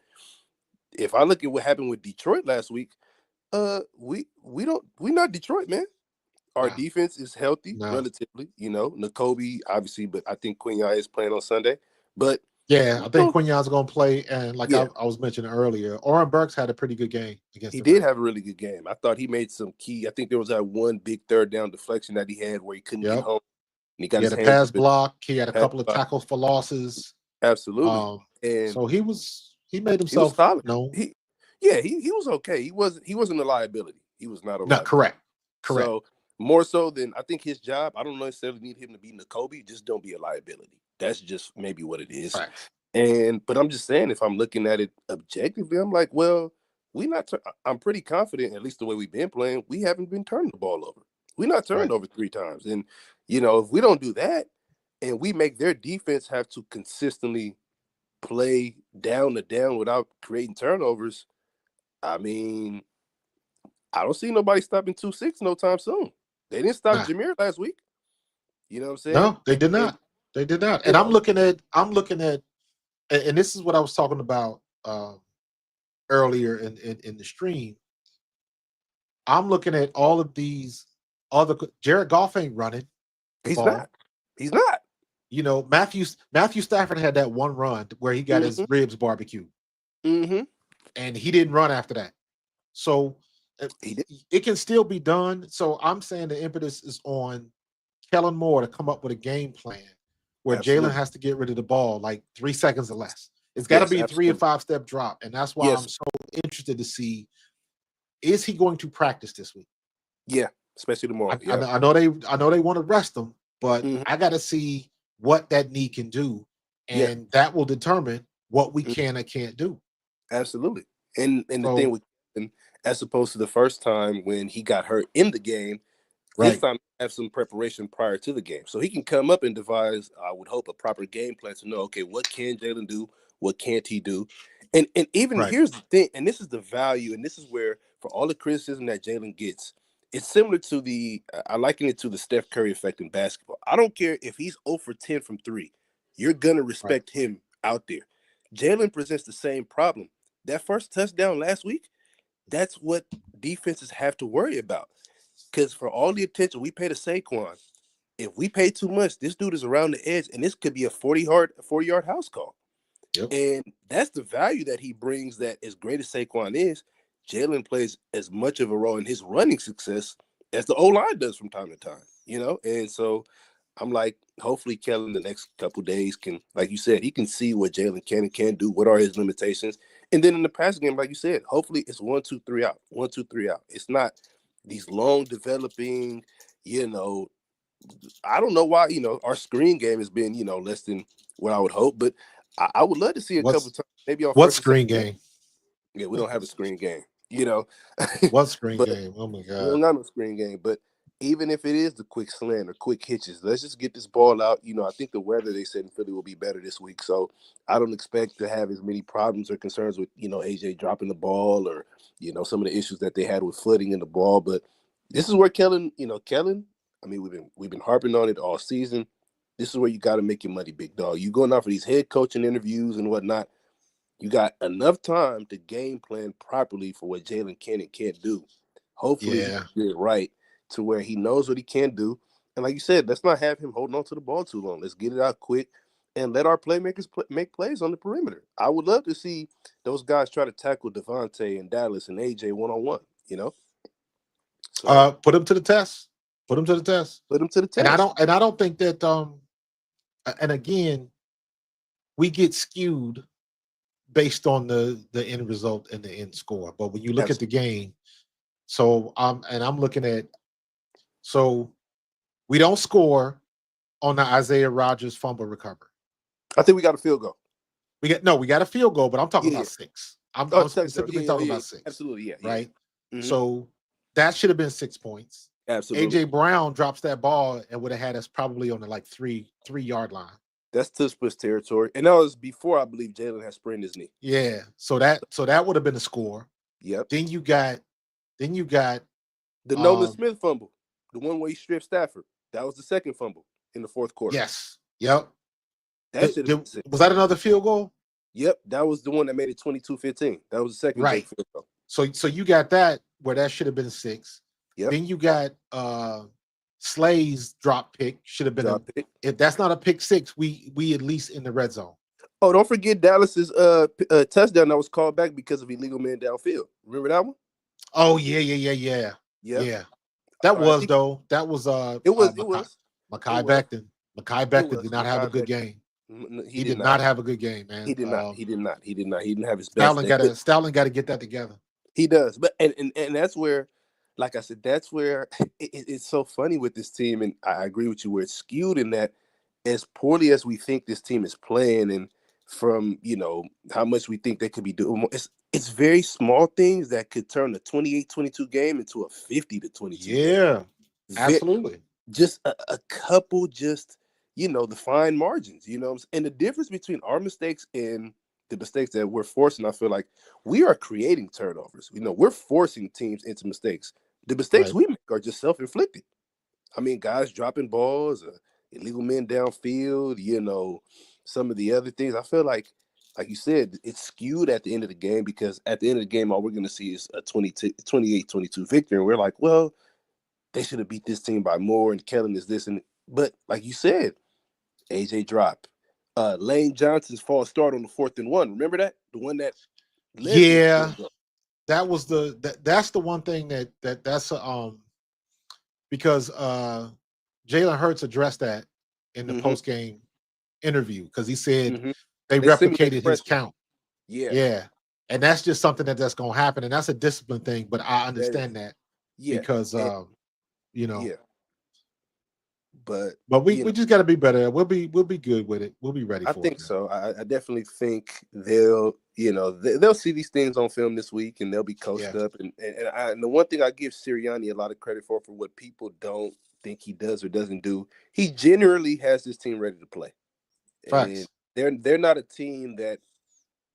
if I look at what happened with Detroit last week, we're not Detroit, man. Our defense is healthy, relatively. Nakobe, obviously, but I think Quinyon is playing on Sunday. But yeah, I think Quinyon's going to play. And like I was mentioning earlier, Oren Burks had a pretty good game against. He did have a really good game. I thought he made some key. I think there was that one big third down deflection that he had where he couldn't get home. And he got his had a pass block. He had a couple of tackles for losses. Absolutely. And so he made himself solid. known. He was okay. He wasn't a liability. He was not a liability. No, correct. So more so than I think his job, I don't necessarily need him to be Nakobe. Just don't be a liability. That's just maybe what it is. Right. But I'm just saying, if I'm looking at it objectively, I'm like, well, I'm pretty confident, at least the way we've been playing, we haven't been turning the ball over. We're not turned over 3 times. And, if we don't do that and we make their defense have to consistently play down to down without creating turnovers, I mean, I don't see nobody stopping 2-6 no time soon. They didn't stop Jameer last week. You know what I'm saying? No, they did not. They did not. And I'm looking at, and this is what I was talking about earlier in the stream. I'm looking at all of these other. Jared Goff ain't running. He's not. He's not. Matthew Stafford had that one run where he got his ribs barbecued. Mm-hmm. And he didn't run after that. So it can still be done. So I'm saying the impetus is on Kellen Moore to come up with a game plan where Jalen has to get rid of the ball like 3 seconds or less. It's got to be a 3 and 5 step drop. And that's why I'm so interested to see, is he going to practice this week? Yeah, especially tomorrow. I know they want to rest him, but I got to see what that knee can do. And that will determine what we can and can't do. Absolutely. And the thing with him, as opposed to the first time when he got hurt in the game, this time have some preparation prior to the game. So he can come up and devise, I would hope, a proper game plan to know, okay, what can Jalen do? What can't he do? And even here's the thing, and this is the value, and this is where, for all the criticism that Jalen gets, it's similar to I liken it to the Steph Curry effect in basketball. I don't care if he's 0 for 10 from 3. You're going to respect him out there. Jalen presents the same problem. That first touchdown last week, that's what defenses have to worry about. Because for all the attention we pay to Saquon, if we pay too much, this dude is around the edge, and this could be a 40-yard house call. Yep. And that's the value that he brings, that as great as Saquon is, Jalen plays as much of a role in his running success as the O-line does from time to time, And so I'm like, hopefully Kellen the next couple days can, like you said, he can see what Jalen can and can't do, what are his limitations. And then in the passing game, like you said, hopefully it's 1, 2, 3 out, 1, 2, 3 out. It's not these long developing, I don't know why, our screen game has been, less than what I would hope, but I would love to see a couple times, maybe on what screen game? Yeah, we don't have a screen game, What screen game? Oh my God. We don't got no screen game, but even if it is the quick slant or quick hitches, let's just get this ball out. I think the weather, they said, in Philly will be better this week, so I don't expect to have as many problems or concerns with, AJ dropping the ball or, some of the issues that they had with footing in the ball. But this is where Kellen, I mean, we've been harping on it all season. This is where you got to make your money, big dog. You going out for these head coaching interviews and whatnot. You got enough time to game plan properly for what Jalen can and can't do. Hopefully, he get it right to where he knows what he can do. And like you said, let's not have him holding on to the ball too long. Let's get it out quick and let our playmakers make plays on the perimeter. I would love to see those guys try to tackle Devontae and Dallas and AJ one-on-one, So, put him to the test. Put him to the test. Put him to the test. And I don't think that and again, we get skewed based on the end result and the end score. But when you look at the game, so I'm looking at, so we don't score on the Isaiah Rodgers fumble recovery. I think we got a field goal. We got a field goal, but I'm talking about 6. I'm specifically talking about 6. Absolutely, yeah. Right. Mm-hmm. So That should have been 6 points. Absolutely. AJ Brown drops that ball and would have had us probably on the like 3-yard line. That's tush push territory, and that was before I believe Jalen had sprained his knee. Yeah, so that would have been the score. Yep. Then you got the Nolan Smith fumble, the one where he stripped Stafford. That was the second fumble in the fourth quarter. Yes. Yep. Was that another field goal? Yep, that was the one that made it 22-15. That was the second right. field goal. So you got that where that should have been 6. Yep. Then you got Slay's drop pick should have been if that's not a pick 6, we at least in the red zone. Oh, don't forget Dallas's touchdown that was called back because of illegal man downfield. Remember that one? Oh yeah. That was though. That was it was Mekhi Becton. Mekhi Becton did not have a good game. He did not have a good game, man. He did not. He didn't have his best. Stalin got to get that together. He does, but and that's where, like I said, that's where it's so funny with this team, and I agree with you where it's skewed in that as poorly as we think this team is playing, and from how much we think they could be doing, it's very small things that could turn a 28-22 game into a 50-22. Yeah, absolutely. Just a couple, just the fine margins, and the difference between our mistakes and the mistakes that we're forcing, I feel like we are creating turnovers. We're forcing teams into mistakes. The mistakes we make are just self-inflicted. I mean, guys dropping balls, illegal men downfield, some of the other things. I feel like you said, it's skewed at the end of the game because at the end of the game, all we're going to see is a 28-22 victory. And we're like, well, they should have beat this team by more, and Kellen is this. But like you said, AJ dropped. Lane Johnson's false start on the 4th and 1. Remember that? The one that that was that's the one thing that's because Jalen Hurts addressed that in the post game interview because he said they replicated his count. Yeah. And that's just something that's going to happen, and that's a discipline thing, but I understand that. Because But we just got to be better. We'll be good with it. We'll be ready. I think so. I definitely think they'll see these things on film this week, and they'll be coached up. And the one thing I give Sirianni a lot of credit for what people don't think he does or doesn't do, he generally has his team ready to play. Facts. And they're not a team that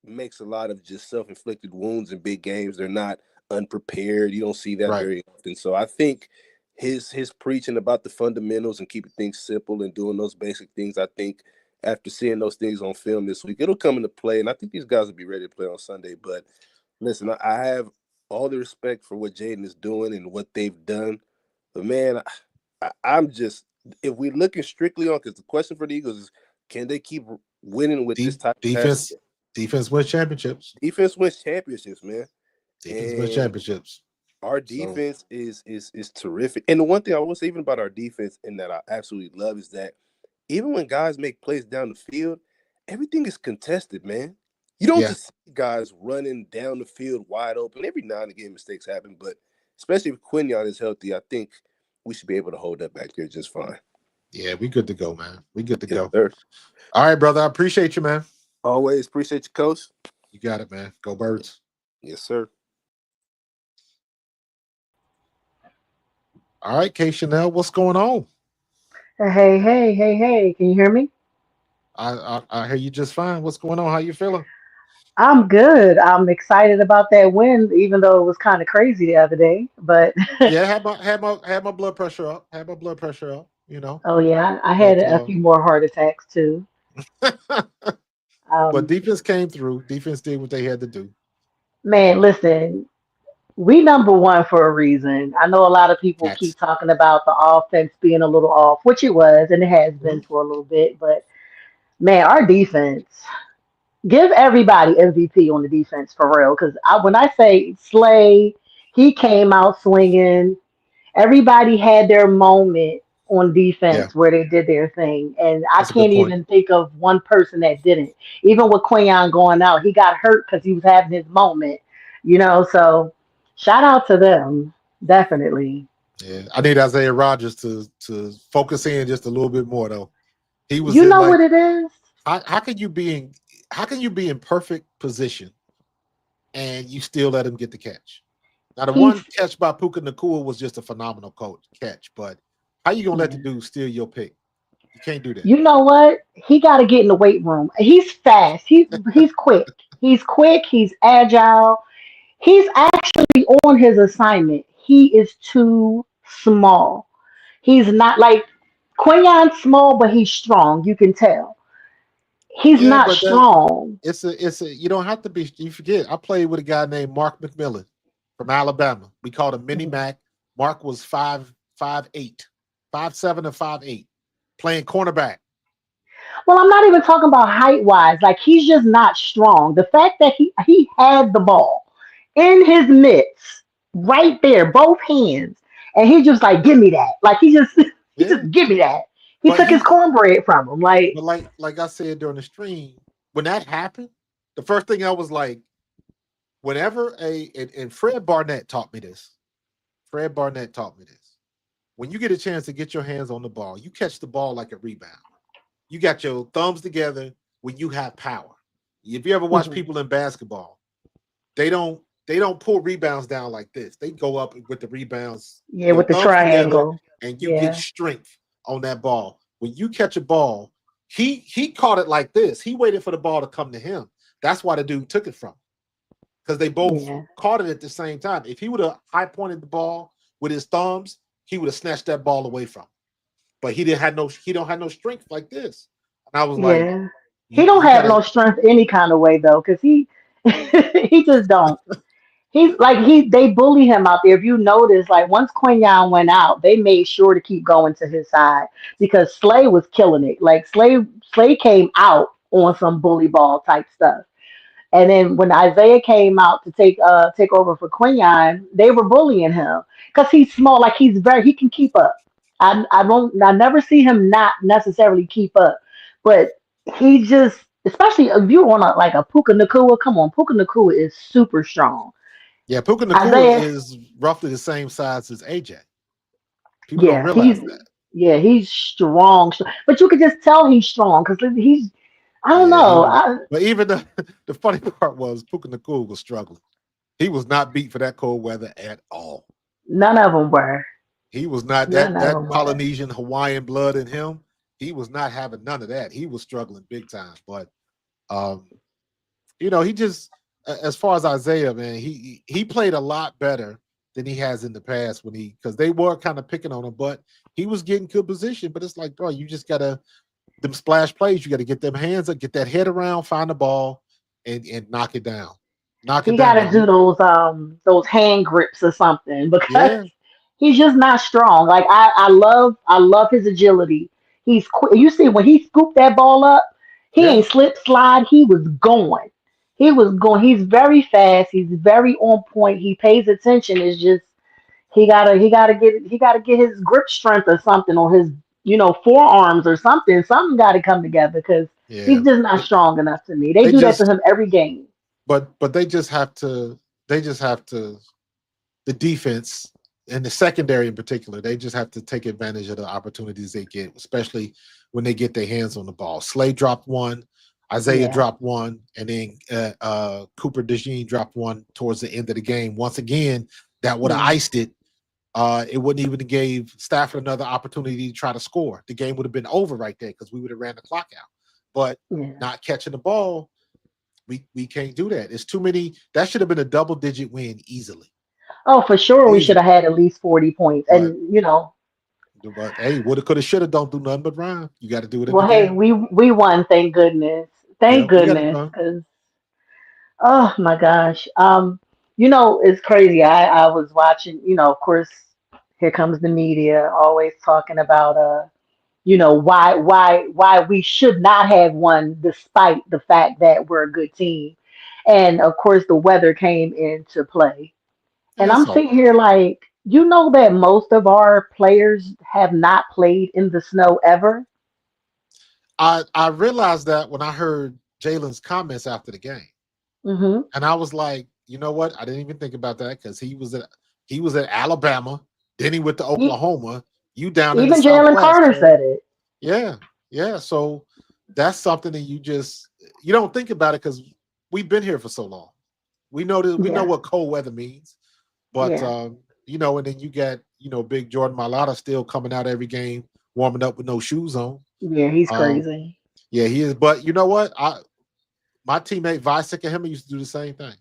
makes a lot of just self-inflicted wounds in big games. They're not unprepared. You don't see that very often. So I think his preaching about the fundamentals and keeping things simple and doing those basic things, I think after seeing those things on film this week, it'll come into play. And I think these guys will be ready to play on Sunday. But listen, I have all the respect for what Jaden is doing and what they've done. But man, I'm just, if we're looking strictly on, because the question for the Eagles is, can they keep winning with this type of defense? Defense wins championships. Defense wins championships, man. Defense wins championships. Our defense is terrific. And the one thing I will say even about our defense and that I absolutely love is that even when guys make plays down the field, everything is contested, man. You don't just see guys running down the field wide open. Every now and again, mistakes happen, but especially if Quinyon is healthy, I think we should be able to hold up back there just fine. Yeah, we good to go, man. We good to go. Sir. All right, brother. I appreciate you, man. Always appreciate you, Coach. You got it, man. Go Birds. Yes, sir. All right, K. Chanel, what's going on? Hey. Can you hear me? I hear you just fine. What's going on? How you feeling? I'm good. I'm excited about that win, even though it was kind of crazy the other day. But yeah, had my blood pressure up. Had my blood pressure up. Oh yeah, I had a few more heart attacks too. But defense came through. Defense did what they had to do. Man, listen, we number one for a reason. I know a lot of people keep talking about the offense being a little off, which it was, and it has been for a little bit. But man, our defense. Give everybody MVP on the defense for real. Because when I say Slay, he came out swinging. Everybody had their moment on defense where they did their thing. And I can't even think of one person that didn't. Even with Quinyon going out, he got hurt because he was having his moment. So shout out to them. Definitely. Yeah, I need Isaiah Rodgers to focus in just a little bit more, though. He was. What it is? How can you be in perfect position and you still let him get the catch? Now, the one catch by Puka Nacua was just a phenomenal catch, but how you going to let the dude steal your pick? You can't do that. You know what? He got to get in the weight room. He's fast. He's quick. He's quick. He's agile. He's actually on his assignment. He is too small. He's not like Quinion's small, but he's strong. You can tell. He's Yeah, not but strong. it's a you don't have to be. You forget. I played with a guy named Mark McMillan from Alabama. We called him Mini Mac. Mark was 5'8", 5'7" or 5'8", playing cornerback. Well, I'm not even talking about height wise. Like he's just not strong. The fact that he had the ball in his mitts, right there, both hands, and he just like, give me that. Like he Yeah, just give me that. He but took his cornbread from him. Like, but like I said during the stream, when that happened, the first thing I was like, whenever and Fred Barnett taught me this. Fred Barnett taught me this. When you get a chance to get your hands on the ball, you catch the ball like a rebound. You got your thumbs together when you have power. If you ever watch people in basketball, they don't pull rebounds down like this. They go up with the rebounds, yeah, your with the thumbs together, triangle. and you get Yeah, strength on that ball. When you catch a ball, he caught it like this. He waited for the ball to come to him. That's why the dude took it from him. Because they both yeah, caught it at the same time. If he would have high pointed the ball with his thumbs, he would have snatched that ball away from him. But he don't have no strength like this. And I was like, yeah. He don't you have gotta no strength any kind of way though, because he he just don't. He's like they bully him out there. If you notice, like once Quinion went out, they made sure to keep going to his side because Slay was killing it. Like Slay came out on some bully ball type stuff. And then when Isaiah came out to take over for Quinion, they were bullying him because he's small. Like he can keep up. I never see him not necessarily keep up, but he just, especially if you want like a Puka Nakua, come on, Puka Nakua is super strong. Yeah, Puka Nacua Isaiah, is roughly the same size as AJ. People don't yeah, realize that. he's strong, but you could just tell he's strong because I don't Yeah, he know, was. But even the funny part was Puka Nacua was struggling. He was not beat for that cold weather at all. none of them were, He was not none of that them were. Polynesian Hawaiian blood in him. He was not having none of that. He was struggling big time. But um, he just as far as Isaiah, man, he played a lot better than he has in the past because they were kind of picking on him, but he was getting good position. But it's like, bro, you just gotta them splash plays. You got to get them hands up, get that head around, find the ball, and knock it down. Knock it He got to down. do those hand grips or something because Yeah, he's just not strong. Like I love his agility. He's quick. You see when he scooped that ball up, he yeah. ain't slip slide. He was going. He was going. He's very fast. He's very on point. He pays attention. It's just he gotta get his grip strength or something on his forearms or something. Something got to come together because Yeah. he's just not strong enough to me. They They do that to just him every game. but they just have to the defense and the secondary in particular, they just have to take advantage of the opportunities they get, especially when they get their hands on the ball. Slay dropped one, Isaiah Yeah. dropped one, and then Cooper DeJean dropped one towards the end of the game. Once again, that would have Yeah. iced it. It wouldn't even gave Stafford another opportunity to try to score. The game would have been over right there because we would have ran the clock out. But Yeah. not catching the ball, we can't do that. It's too many. That should have been a double-digit win easily. Oh, for sure, we should Easily. have had at least 40 points. But And hey, woulda, coulda, shoulda don't do nothing but rhyme. You got to do it in the well, hey, game. we won. Thank goodness. Yeah, Thank we got it goodness. done. Because oh my gosh, it's crazy. I was watching. Of course, here comes the media, always talking about why we should not have won despite the fact that we're a good team. And of course, the weather came into play. And Yeah, I'm so sitting here like, that most of our players have not played in the snow ever. I realized that when I heard Jalen's comments after the game, Hmm. and I was like, you know what? I didn't even think about that because he was at Alabama, then he went to Oklahoma. You down in the Even Jalen Southwest, Carter so said it. yeah, yeah. So that's something that you don't think about it because we've been here for so long. We know that we know Yeah. what cold weather means. But Yeah. and then you got Big Jordan Mailata still coming out every game, warming up with no shoes on. Yeah, he's Um, crazy. yeah, he is. But you know what? My teammate Visek and him used to do the same thing.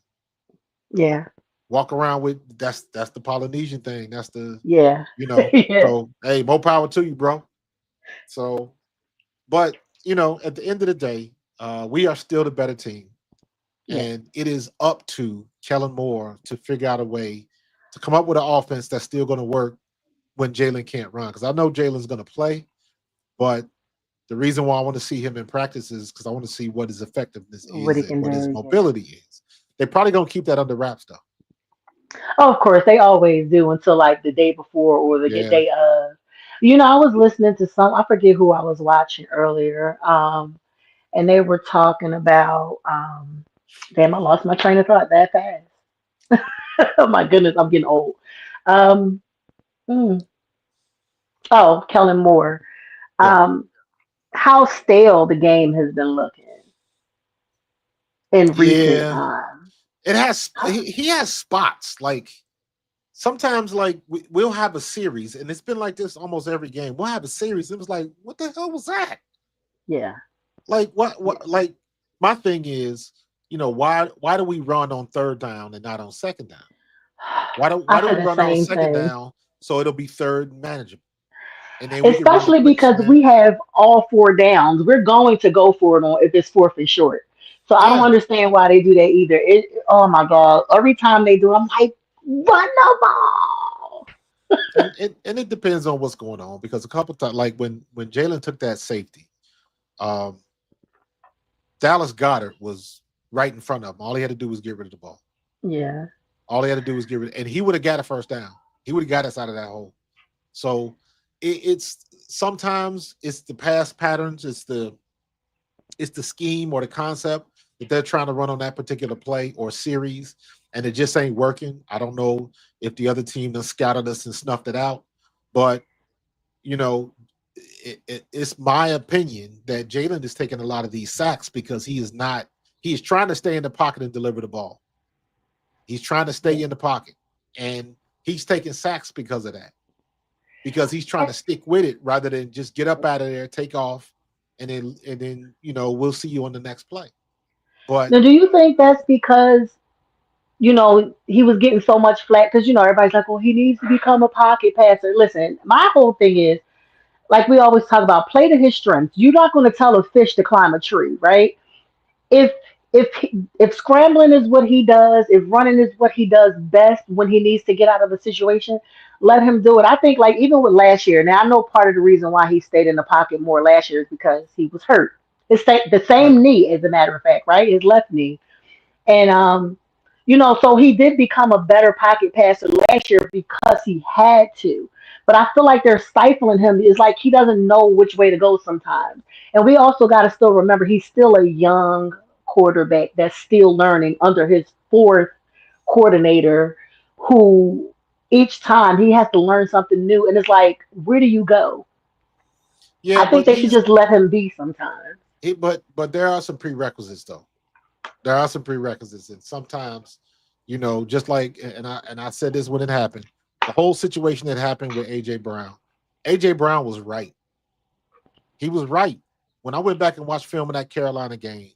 Yeah. Walk around with that's the Polynesian thing. That's the Yeah. you know. Yeah. So hey, more power to you, bro. So, but at the end of the day, we are still the better team, Yeah. and it is up to Kellen Moore to figure out a way to come up with an offense that's still going to work when Jalen can't run. Because I know Jalen's going to play, but the reason why I want to see him in practice is because I want to see what his effectiveness What is he and can what his do. Yeah. mobility is. They're probably going to keep that under wraps, though. Oh, of course, they always do until like the day before or the Yeah. day of. I was listening to I forget who I was watching earlier. And they were talking about damn, I lost my train of thought that fast. Oh my goodness, I'm getting old. Um mm, oh, Kellen Moore. Yeah. Um how stale the game has been looking in recent Yeah. times. It has he has spots like sometimes like we'll have a series and it's been like this almost every game. We'll have a series. It was like, what the hell was that? Yeah. Like Yeah. what like my thing is, why do we run on third down and not on second down? Why I do we said the run on same second thing. down so it'll be third and manageable? And then we can run the Especially quick because snap. we have all four downs. We're going to go for it on if it's fourth and short. So I don't Yeah. understand why they do that either. Oh my God. Every time they do, I'm like, run the ball. And it depends on what's going on because a couple times like when Jalen took that safety, um Dallas Goddard was right in front of him. All he had to do was get rid of the ball. Yeah. All he had to do was get rid, and he would have got a first down. He would have got us out of that hole. So it's sometimes it's the pass patterns, it's the scheme or the concept that they're trying to run on that particular play or series, and it just ain't working. I don't know if the other team has scouted us and snuffed it out, but you know, it's my opinion that Jalen is taking a lot of these sacks because he is not. He is trying to stay in the pocket and deliver the ball. He's trying to stay Yeah. in the pocket, and he's taking sacks because of that. Because he's trying to stick with it rather than just get up out of there, take off, and then we'll see you on the next play. But Now, do you think that's because, he was getting so much flack? Because, everybody's like, well, he needs to become a pocket passer. Listen, my whole thing is, like we always talk about, play to his strengths. You're not going to tell a fish to climb a tree, right? if if scrambling is what he does, if running is what he does best when he needs to get out of a situation, let him do it. I think like even with last year. Now I know part of the reason why he stayed in the pocket more last year is because he was hurt. The right, same knee, as a matter of fact, right? His left knee. And so he did become a better pocket passer last year because he had to. But I feel like they're stifling him. It's like he doesn't know which way to go sometimes. And we also got to still remember he's still a young quarterback that's still learning under his fourth coordinator, who each time he has to learn something new. And it's like, where do you go? yeah, I think but they should just let him be sometimes. but there are some prerequisites though. There are some prerequisites, and sometimes, just like and I said this when it happened, the whole situation that happened with AJ Brown. AJ Brown was right. He was right. When I went back and watched film of that Carolina game,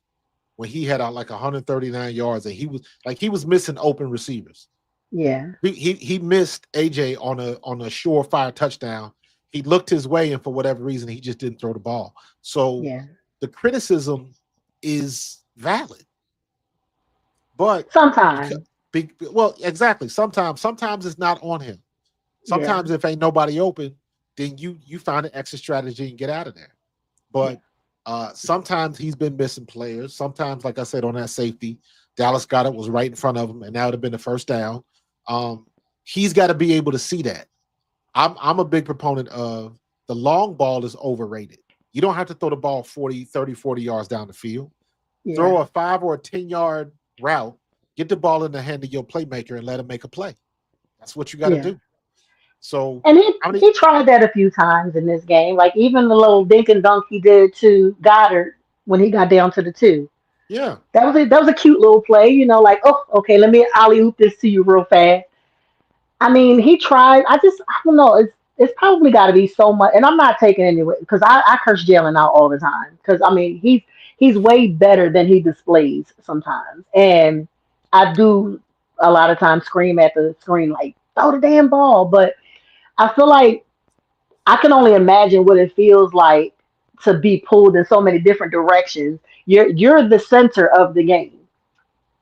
when he had like 139 yards, and he was missing open receivers. Yeah. He missed AJ on a surefire touchdown. He looked his way, and for whatever reason, he just didn't throw the ball. So Yeah. the criticism is valid. But because, Sometimes. well, exactly. Sometimes it's not on him. Yeah. Sometimes if ain't nobody open, then you find an extra strategy and get out of there. Yeah. But sometimes he's been missing players. Sometimes, like I said, on that safety, Dallas Goddard was right in front of him, and that would have been the first down. Um, he's got to be able to see that. I'm a big proponent of the long ball is overrated. You don't have to throw the ball 40, 30, 40 yards down the field. Throw Yeah. a 5 or a 10-yard route, get the ball in the hand of your playmaker and let him make a play. That's what you got to Yeah. do. So, And he how many? he tried that a few times in this game. Like even the little dink and dunk he did to Goddard when he got down to the two. Yeah, That was a cute little play, like, oh, okay, let me alley oop this to you real fast. I mean, he tried. I don't know. It's probably got to be so much, and I'm not taking any because I curse Jalen out all the time because I mean he's way better than he displays sometimes, and I do a lot of times scream at the screen like throw the damn ball, but I feel like I can only imagine what it feels like to be pulled in so many different directions. You're the center of the game.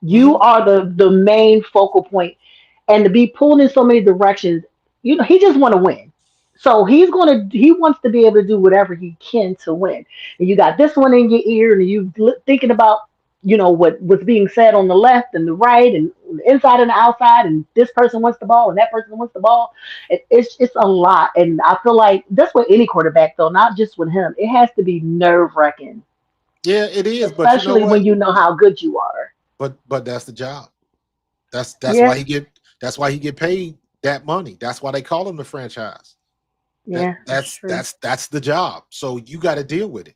You Mm-hmm. are the main focal point, and to be pulled in so many directions, he just want to win. So he wants to be able to do whatever he can to win. And you got this one in your ear, and you thinking about what's being said on the left and the right, and the inside and the outside, and this person wants the ball, and that person wants the ball. It's a lot, and I feel like that's with any quarterback, though, not just with him. It has to be nerve wracking, Yeah, it is. But you know especially when what? you know how good you are. But that's the job. That's Yeah, why he get paid that money. That's why they call him the franchise. That yeah, that's that's true. that's that's the job. So you got to deal with it.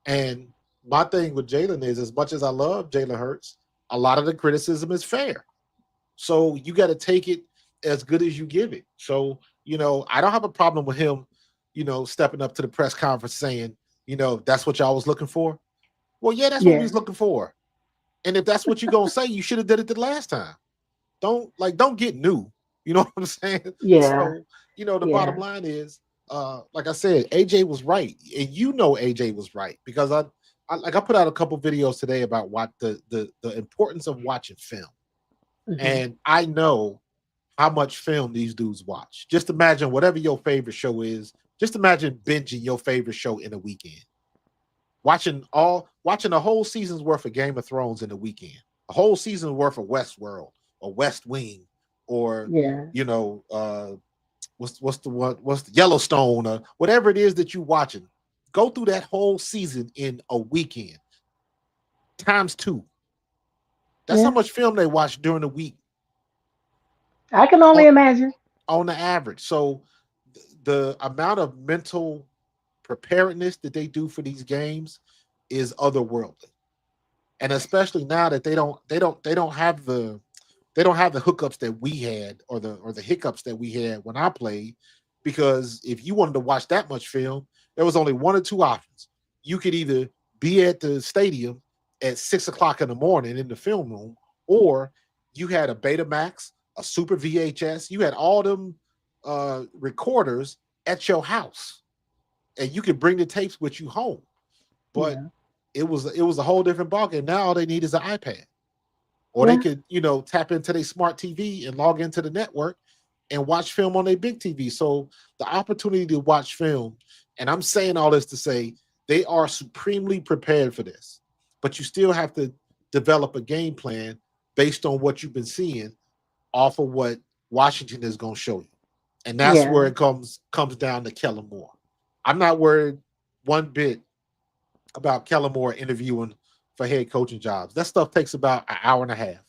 And my thing with Jalen is, as much as I love Jalen Hurts, a lot of the criticism is fair. So you got to take it as good as you give it. So I don't have a problem with him, stepping up to the press conference saying, that's what y'all was looking for. Well, yeah, that's what we Yeah, was looking for. And if that's what you're gonna say, you should have did it the last time. Don't get new. You know what I'm saying? yeah, So, the bottom yeah, line is, like I said, AJ was right. And AJ was right because I put out a couple videos today about what the importance of watching film. hmm, And I know how much film these dudes watch. Just imagine whatever your favorite show is, just imagine binging your favorite show in a weekend. Watching a whole season's worth of Game of Thrones in a weekend, a whole season's worth of Westworld or West Wing, or yeah, what's the Yellowstone, or whatever it is that you watching. Go through that whole season in a weekend times two. That's how yeah. much film they watch during the week I can on, only imagine. on the average. So the amount of mental preparedness that they do for these games is otherworldly. And especially now that they don't have the hookups that we had, or the hiccups that we had when I played. Because if you wanted to watch that much film, there was only one or two options. You could either be at the stadium at 6 o'clock in the morning in the film room, or you had a Betamax, a Super VHS. You had all them recorders at your house, and you could bring the tapes with you home. But Yeah, it was a whole different ballgame. Now all they need is an iPad, or they yeah, could tap into their smart TV and log into the network and watch film on their big TV. So the opportunity to watch film, and I'm saying all this to say they are supremely prepared for this, but you still have to develop a game plan based on what you've been seeing off of what Washington is going to show you. And that's yeah, where it comes down to Kellen Moore. I'm not worried one bit about Kellen Moore interviewing for head coaching jobs. That stuff takes about an hour and a half.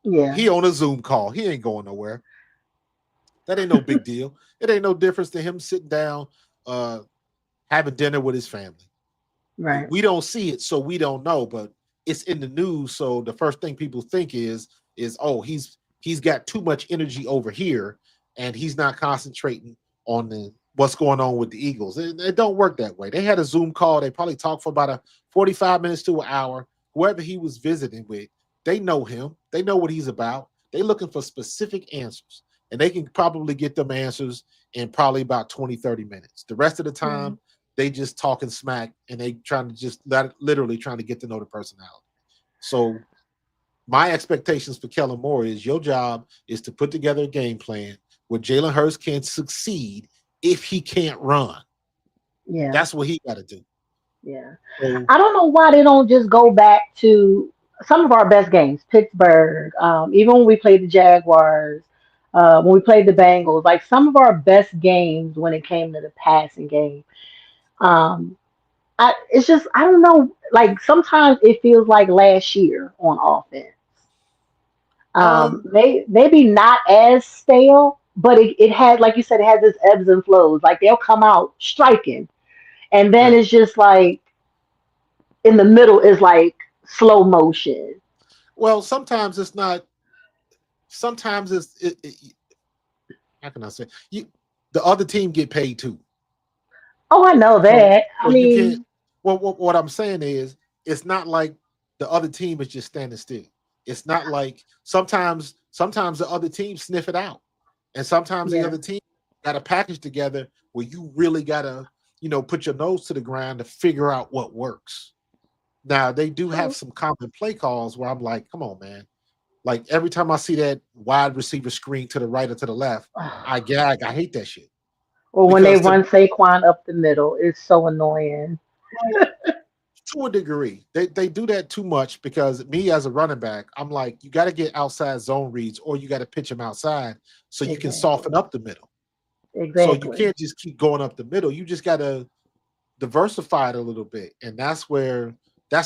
yeah, He on a Zoom call. He ain't going nowhere. That ain't no big deal. It ain't no difference to him sitting down, uh, having dinner with his family. right. We don't see it, so we don't know. But it's in the news, so the first thing people think is oh, he's got too much energy over here, and he's not concentrating on what's going on with the Eagles. It don't work that way. They had a Zoom call. They probably talked for about 45 minutes to an hour. Whoever he was visiting with, they know him. They know what he's about. They're looking for specific answers, and they can probably get them answers in probably about 20, 30 minutes. The rest of the Right. time, they just talking smack, and they trying to just literally trying to get to know the personality. So my expectations for Kellen Moore is your job is to put together a game plan where Jalen Hurts can succeed if he can't run. Yeah, That's what he got to do. yeah. So I don't know why they don't just go back to some of our best games, Pittsburgh, even when we played the Jaguars, when we played the Bengals, like some of our best games when it came to the passing game. Um, it's just I don't know. Like sometimes it feels like last year on offense. um, Maybe not as stale, but it had, like you said, it has its ebbs and flows. Like they'll come out striking, and then right. it's just like in the middle is like slow motion. Well, sometimes it's not. Sometimes how can I say the other team get paid too. Oh, I know So that. I so you can't. mean, Well, what I'm saying is, it's not like the other team is just standing still. It's not like sometimes the other team sniff it out, and sometimes the yeah. other team got a package together where you really gotta put your nose to the ground to figure out what works. Now they do have True. some common play calls where I'm like, come on, man. Like every time I see that wide receiver screen to the right or to the left, I gag. I hate that shit Or when they because run Saquon up the middle, it's so annoying. to a degree, they do that too much because me as a running back, I'm like, you got to get outside zone reads or you got to pitch them outside so you can Exactly. soften up the middle. So you Exactly. can't just keep going up the middle. You just got to diversify it a little bit, and that's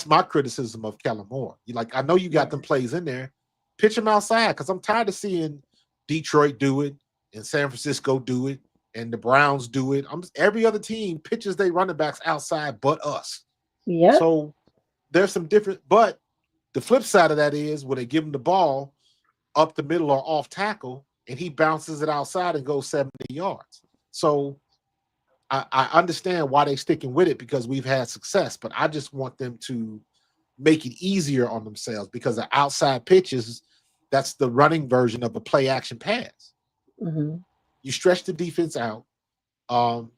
my criticism of Kellen Moore. You like, I know you got Yeah. them plays in there, pitch them outside because I'm tired of seeing Detroit do it and San Francisco do it and the Browns do it. Every other team pitches their running backs outside, but us. Yep. So there's some different, but the flip side of that is when they give him the ball up the middle or off tackle, and he bounces it outside and goes 70 yards. So I understand why they're sticking with it because we've had success, but I just want them to make it easier on themselves because the outside pitches, that's the running version of a play action pass. Hmm. You stretch the defense out. Um,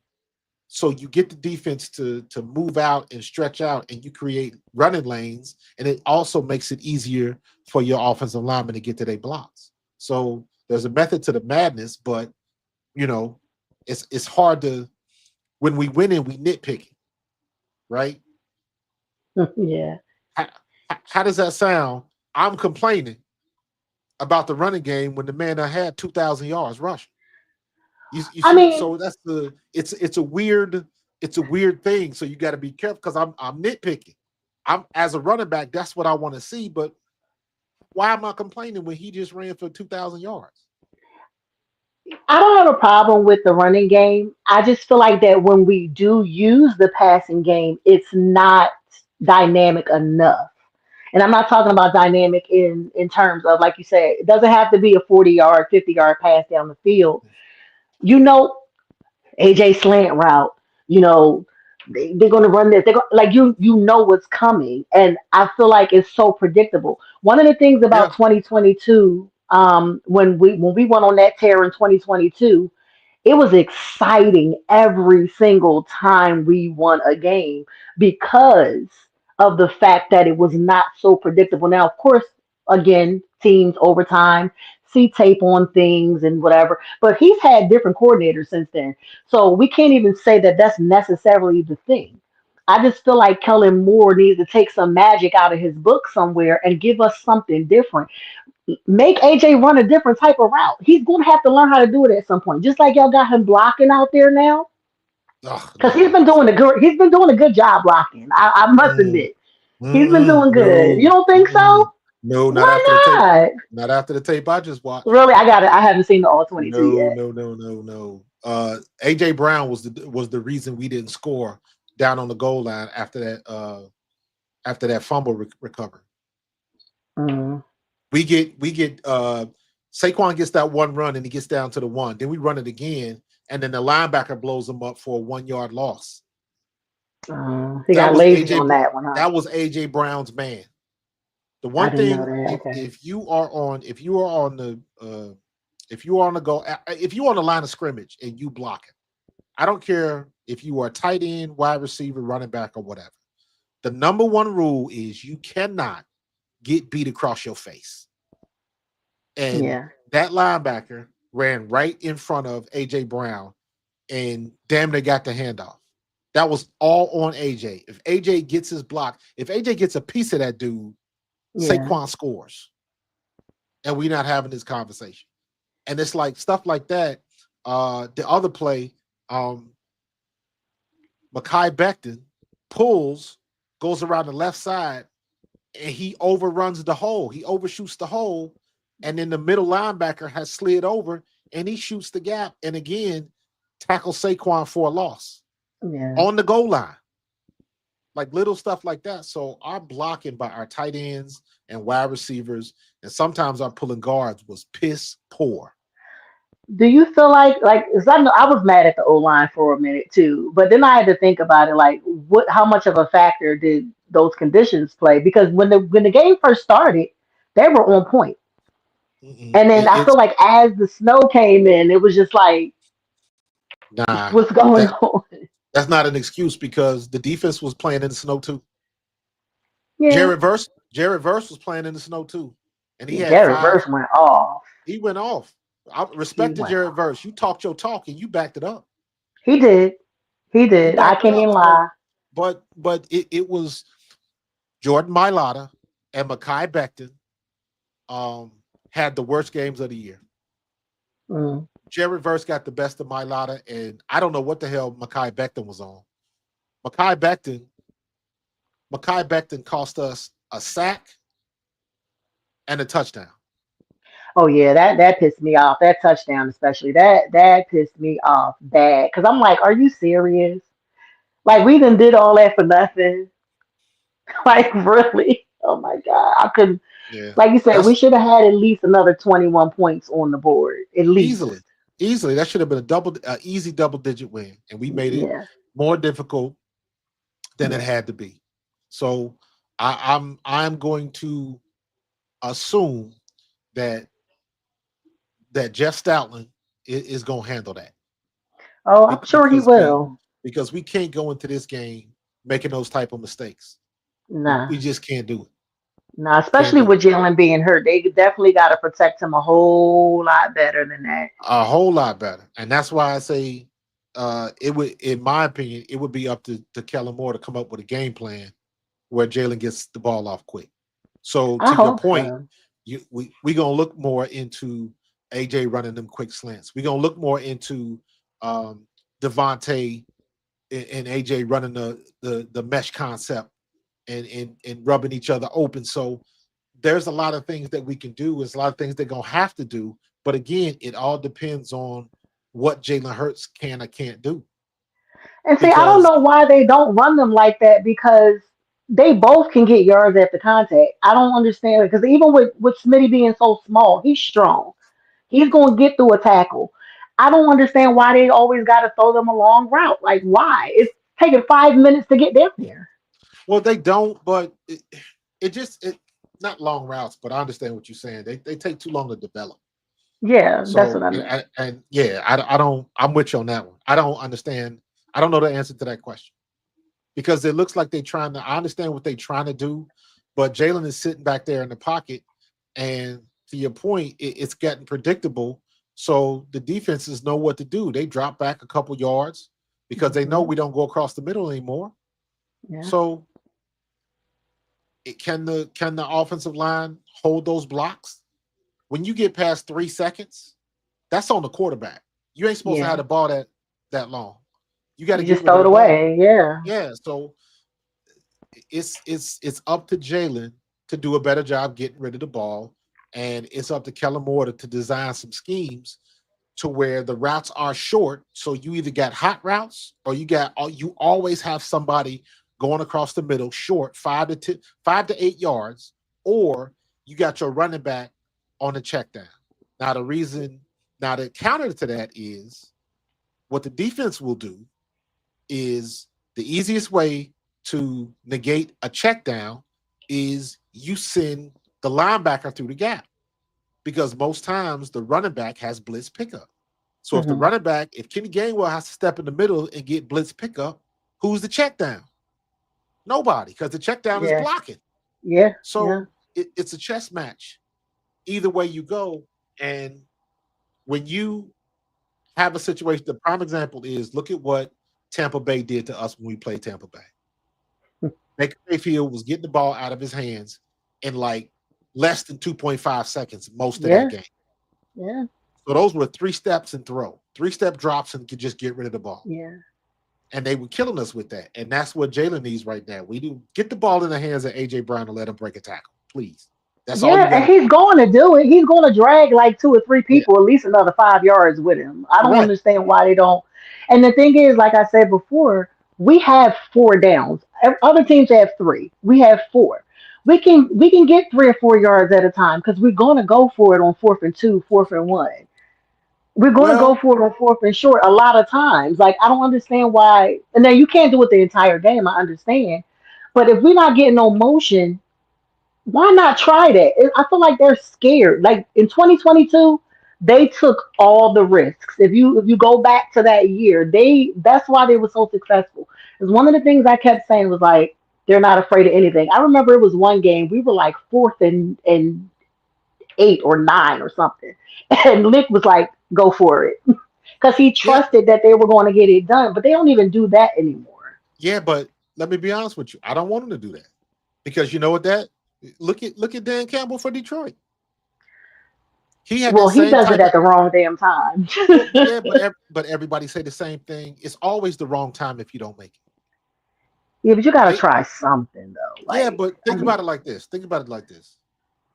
So you get the defense to move out and stretch out, and you create running lanes, and it also makes it easier for your offensive linemen to get to their blocks. So there's a method to the madness, but you know, it's hard to when we win and we nitpick, right? Yeah. How, how does that sound? I'm complaining about the running game when the man I had 2,000 yards rushing. You I see, mean, so that's it's a weird thing. So you got to be careful because I'm nitpicking. I'm as a running back, that's what I want to see. But why am I complaining when he just ran for 2,000 yards? I don't have a problem with the running game. I just feel like that when we do use the passing game, it's not dynamic enough. And I'm not talking about dynamic in terms of, like you said, it doesn't have to be a 40-yard, 50-yard pass down the field. You know, AJ slant route. You know, they're going to run this. They're like you know what's coming, and I feel like it's so predictable. One of the things Yeah, about 2022, when we went on that tear in 2022, it was exciting every single time we won a game because of the fact that it was not so predictable. Now, of course, again, teams over time see tape on things and whatever, but he's had different coordinators since then. So we can't even say that that's necessarily the thing. I just feel like Kellen Moore needs to take some magic out of his book somewhere and give us something different. Make AJ run a different type of route. He's going to have to learn how to do it at some point. Just like y'all got him blocking out there now, oh because he's no, been doing a good. He's been doing a good job blocking. I must mm, admit, he's been doing good. You no, don't think so? no, not after the Why tape. not? Not after the tape I just watched. Really, I got it. I haven't seen the all 22 No, yet. no, no, no, no. AJ Brown was the reason we didn't score down on the goal line after that fumble recovery. Mm, We get Saquon gets that one run and he gets down to the one. Then we run it again, and then the linebacker blows him up for a 1 yard loss. he That got was lazy AJ. on that one, huh? That was AJ Brown's man. The I one didn't know thing, that. if Okay. if you are on if you are on the if you are on the go if you are on the line of scrimmage and you block it, I don't care if you are tight end, wide receiver, running back, or whatever. The number one rule is you cannot get beat across your face. And Yeah. that linebacker ran right in front of AJ Brown and damn near got the handoff. That was all on AJ. If AJ gets his block, if AJ gets a piece of that dude, Yeah. Saquon scores. And we're not having this conversation. And it's like stuff like that. The other play, um, Mekhi Becton pulls, goes around the left side, and he overruns the hole. He overshoots the hole, and then the middle linebacker has slid over, and he shoots the gap, and again tackles Saquon for a loss Yeah. on the goal line. Like little stuff like that. So our blocking by our tight ends and wide receivers, and sometimes our pulling guards was piss poor. Do you feel like 'cause I know I was mad at the O line for a minute too, but then I had to think about it like what how much of a factor did those conditions play? Because when the game first started, they were on point. Mm-mm. And then I feel It's like as the snow came in, it was just like nah. what's going That on? that's not an excuse because the defense was playing in the snow too. Yeah. Jared Verse was playing in the snow too, and he Yeah, had Jared five. Verse went off. He went off. I He respected went Jared off. Verse. You talked your talk and you backed it up. He did. He You did. I backed it can't up. even So, lie. but it was Jordan Mailata and Mekhi Becton had the worst games of the year. Mm. Jared Verse got the best of Mailata, and I don't know what the hell Mekhi Becton was on. Mekhi Becton, Mekhi Becton cost us a sack and a touchdown. Oh yeah, that pissed me off. That touchdown, especially that pissed me off bad. Cause I'm like, are you serious? Like we done did all that for nothing. Like really? Oh my god! I couldn't. Yeah, Like you said, we that's should have had at least another 21 points on the board. At least. easily, easily. That should have been easy double digit win, and we made it Yeah. more difficult than it Yeah. had to be. So I'm going to assume that Jeff Stoutland is going to handle that Oh, I'm sure he because will. we can't go into this game making those type of mistakes. We Nah. just can't do it. Nah. Can't Especially do it. with Jalen being hurt, they definitely got to protect him a whole lot better than that. A whole lot better, and that's why I say it would, in my opinion, it would be up to Kellen Moore to come up with a game plan where Jalen gets the ball off quick. So I to your hope point, so. we gonna look more into AJ running them quick slants. We gonna look more into um, Devontae and AJ running the mesh concept and rubbing each other open. So there's a lot of things that we can do. There's a lot of things they're gonna have to do. But again, it all depends on what Jalen Hurts can or can't do. And see, I don't Because know why they don't run them like that because they both can get yards after contact. I don't understand it because even with Smitty being so small, he's strong. He's going to get through a tackle. I don't understand why they always got to throw them a long route. Like, why? It's taking 5 minutes to get down there. well, they don't, but it just it not long routes, but I understand what you're saying. They take too long to develop. Yeah, that's what So I meant. and yeah, I don't. I'm with you on that one. I don't understand. I don't know the answer to that question because it looks like they're trying to. I understand what they're trying to do, but Jalen is sitting back there in the pocket, and to your point, it's getting predictable. So the defenses know what to do. They drop back a couple yards because they know Hmm. we don't go across the middle anymore. Yeah, So can the offensive line hold those blocks? When you get past 3 seconds, that's on the quarterback. You ain't supposed to have yeah. the ball that long. You got to You get just rid of throw it the ball. away. Yeah. Yeah, so it's up to Jalen to do a better job getting rid of the ball, and it's up to Kellen Moore to design some schemes to where the routes are short. So you either got hot routes or you always have somebody going across the middle short 5 to 8 yards, or you got your running back on the check down. Now the counter to that is what the defense will do is the easiest way to negate a check down is you send the linebacker through the gap because most times the running back has blitz pickup. So if the Hmm. running back, if Kenny Gainwell has to step in the middle and get blitz pickup, who's the check down? Nobody, because the check down is Yeah. blocking. Yeah. Yeah. So it's a chess match. Either way you go. And when you have a situation, the prime example is look at what Tampa Bay did to us when we played Tampa Bay. Baker Mayfield was getting the ball out of his hands in like less than 2.5 seconds most of that Yeah. game. Yeah. So those were 3 steps and throw, 3 step drops and could just get rid of the ball. Yeah. And they were killing us with that. And that's what Jalen needs right now. We do get the ball in the hands of AJ Brown and let him break a tackle, please. That's all you Yeah, got and to do. he's going to do it. He's going to drag like two or three Yeah, people, at least another 5 yards with him. I don't correct. understand why they don't. And the thing is, like I said before, we have four downs. Other teams have three. We have four. We can get 3 or 4 yards at a time because we're going to go for it on 4th and 2, 4th and 1. We're going to go for it on fourth and short a lot of times. Like, I don't understand why. And then you can't do it the entire game. I understand. But if we're not getting no motion, why not try that? I feel like they're scared. Like in 2022, they took all the risks. If you go back to that year, that's why they were so successful. Because one of the things I kept saying was like they're not afraid of anything. I remember it was one game we were like fourth and 8 or 9 or something, and Lick was like, "Go for it," because he Yeah, trusted that they were going to get it done. But they don't even do that anymore. yeah, but let me be honest with you. I don't want him to do that because you know what? That look at Dan Campbell for Detroit. He had that Well, he same does it type of at the wrong damn time. yeah, but everybody say the same thing. It's always the wrong time if you don't make it. Yeah, but you got to They, try something though. yeah, Like, but I think mean, about it like this. Think about it like this.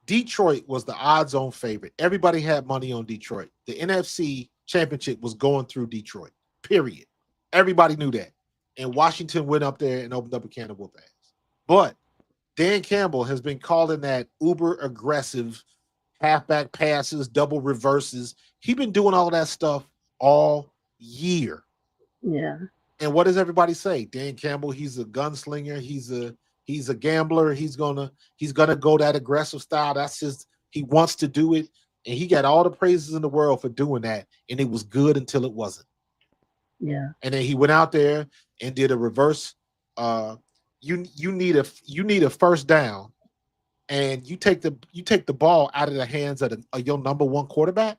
Detroit was the odds-on favorite. Everybody had money on Detroit. The NFC Championship was going through Detroit. Period. Everybody knew that. And Washington went up there and opened up a can of whoop ass. But Dan Campbell has been calling that uber aggressive halfback passes, double reverses. He's been doing all that stuff all year. yeah, And what does everybody say? Dan Campbell, he's a gunslinger, he's a gambler, he's gonna go that aggressive style. That's his he wants to do it. And he got all the praises in the world for doing that. And it was good until it wasn't. yeah, And then he went out there and did a reverse. You need a first down, and you take the ball out of the hands of your number one quarterback,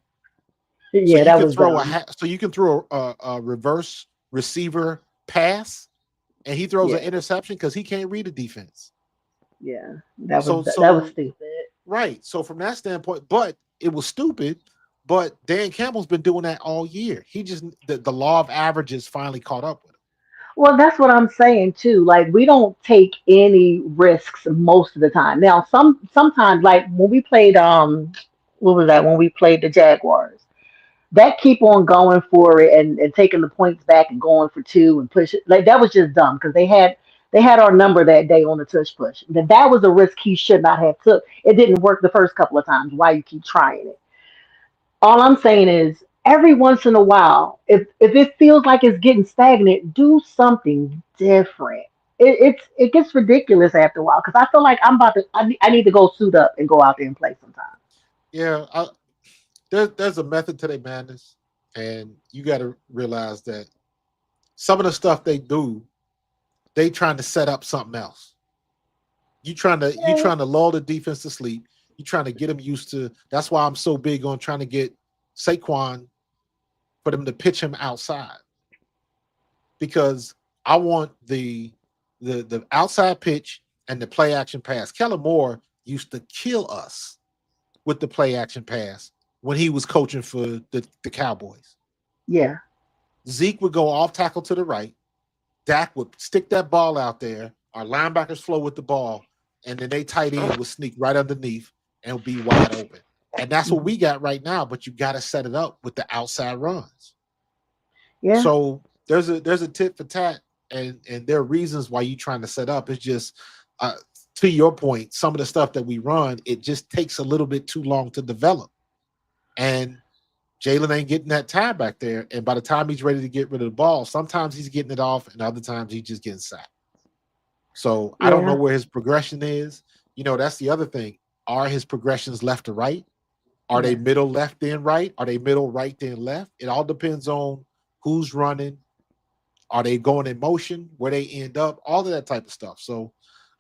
so yeah. you That can was throw dumb. so you can throw a reverse receiver pass, and he throws an Yeah, interception because he can't read the defense. yeah. That was So that was so stupid. right. So from that standpoint, but it was stupid. But Dan Campbell's been doing that all year. He just the law of averages finally caught up with him. Well, that's what I'm saying too. Like we don't take any risks most of the time. Now, sometimes like when we played what was that when we played the Jaguars? That keep on going for it and taking the points back and going for two and push it like that was just dumb because they had our number that day on the tush push. That was a risk he should not have took. It didn't work the first couple of times. Why you keep trying it? All I'm saying is every once in a while, if it feels like it's getting stagnant, do something different. It gets ridiculous after a while because I feel like I need to go suit up and go out there and play sometime. Yeah, there's a method to their madness, and you got to realize that some of the stuff they do, they trying to set up something else. You trying to lull the defense to sleep. You trying to get them used to. That's why I'm so big on trying to get Saquon for them to pitch him outside because I want the outside pitch and the play action pass. Kellen Moore used to kill us with the play action pass when he was coaching for the Cowboys. Yeah, Zeke would go off tackle to the right. Dak would stick that ball out there. Our linebackers flow with the ball, and then they tight end would sneak right underneath and be wide open. And that's what mhm, we got right now. But you got to set it up with the outside runs. yeah, So there's a tit for tat, and there are reasons why you trying to set up. It's just uh, to your point, some of the stuff that we run, it just takes a little bit too long to develop. And Jalen ain't getting that time back there. And by the time he's ready to get rid of the ball, sometimes he's getting it off, and other times he's just getting sacked. So I don't know yeah, where his progression is. That's the other thing. Are his progressions left to right? Are they yeah, middle left then right? Are they middle right then left? It all depends on who's running. Are they going in motion? Where they end up? All of that type of stuff. So,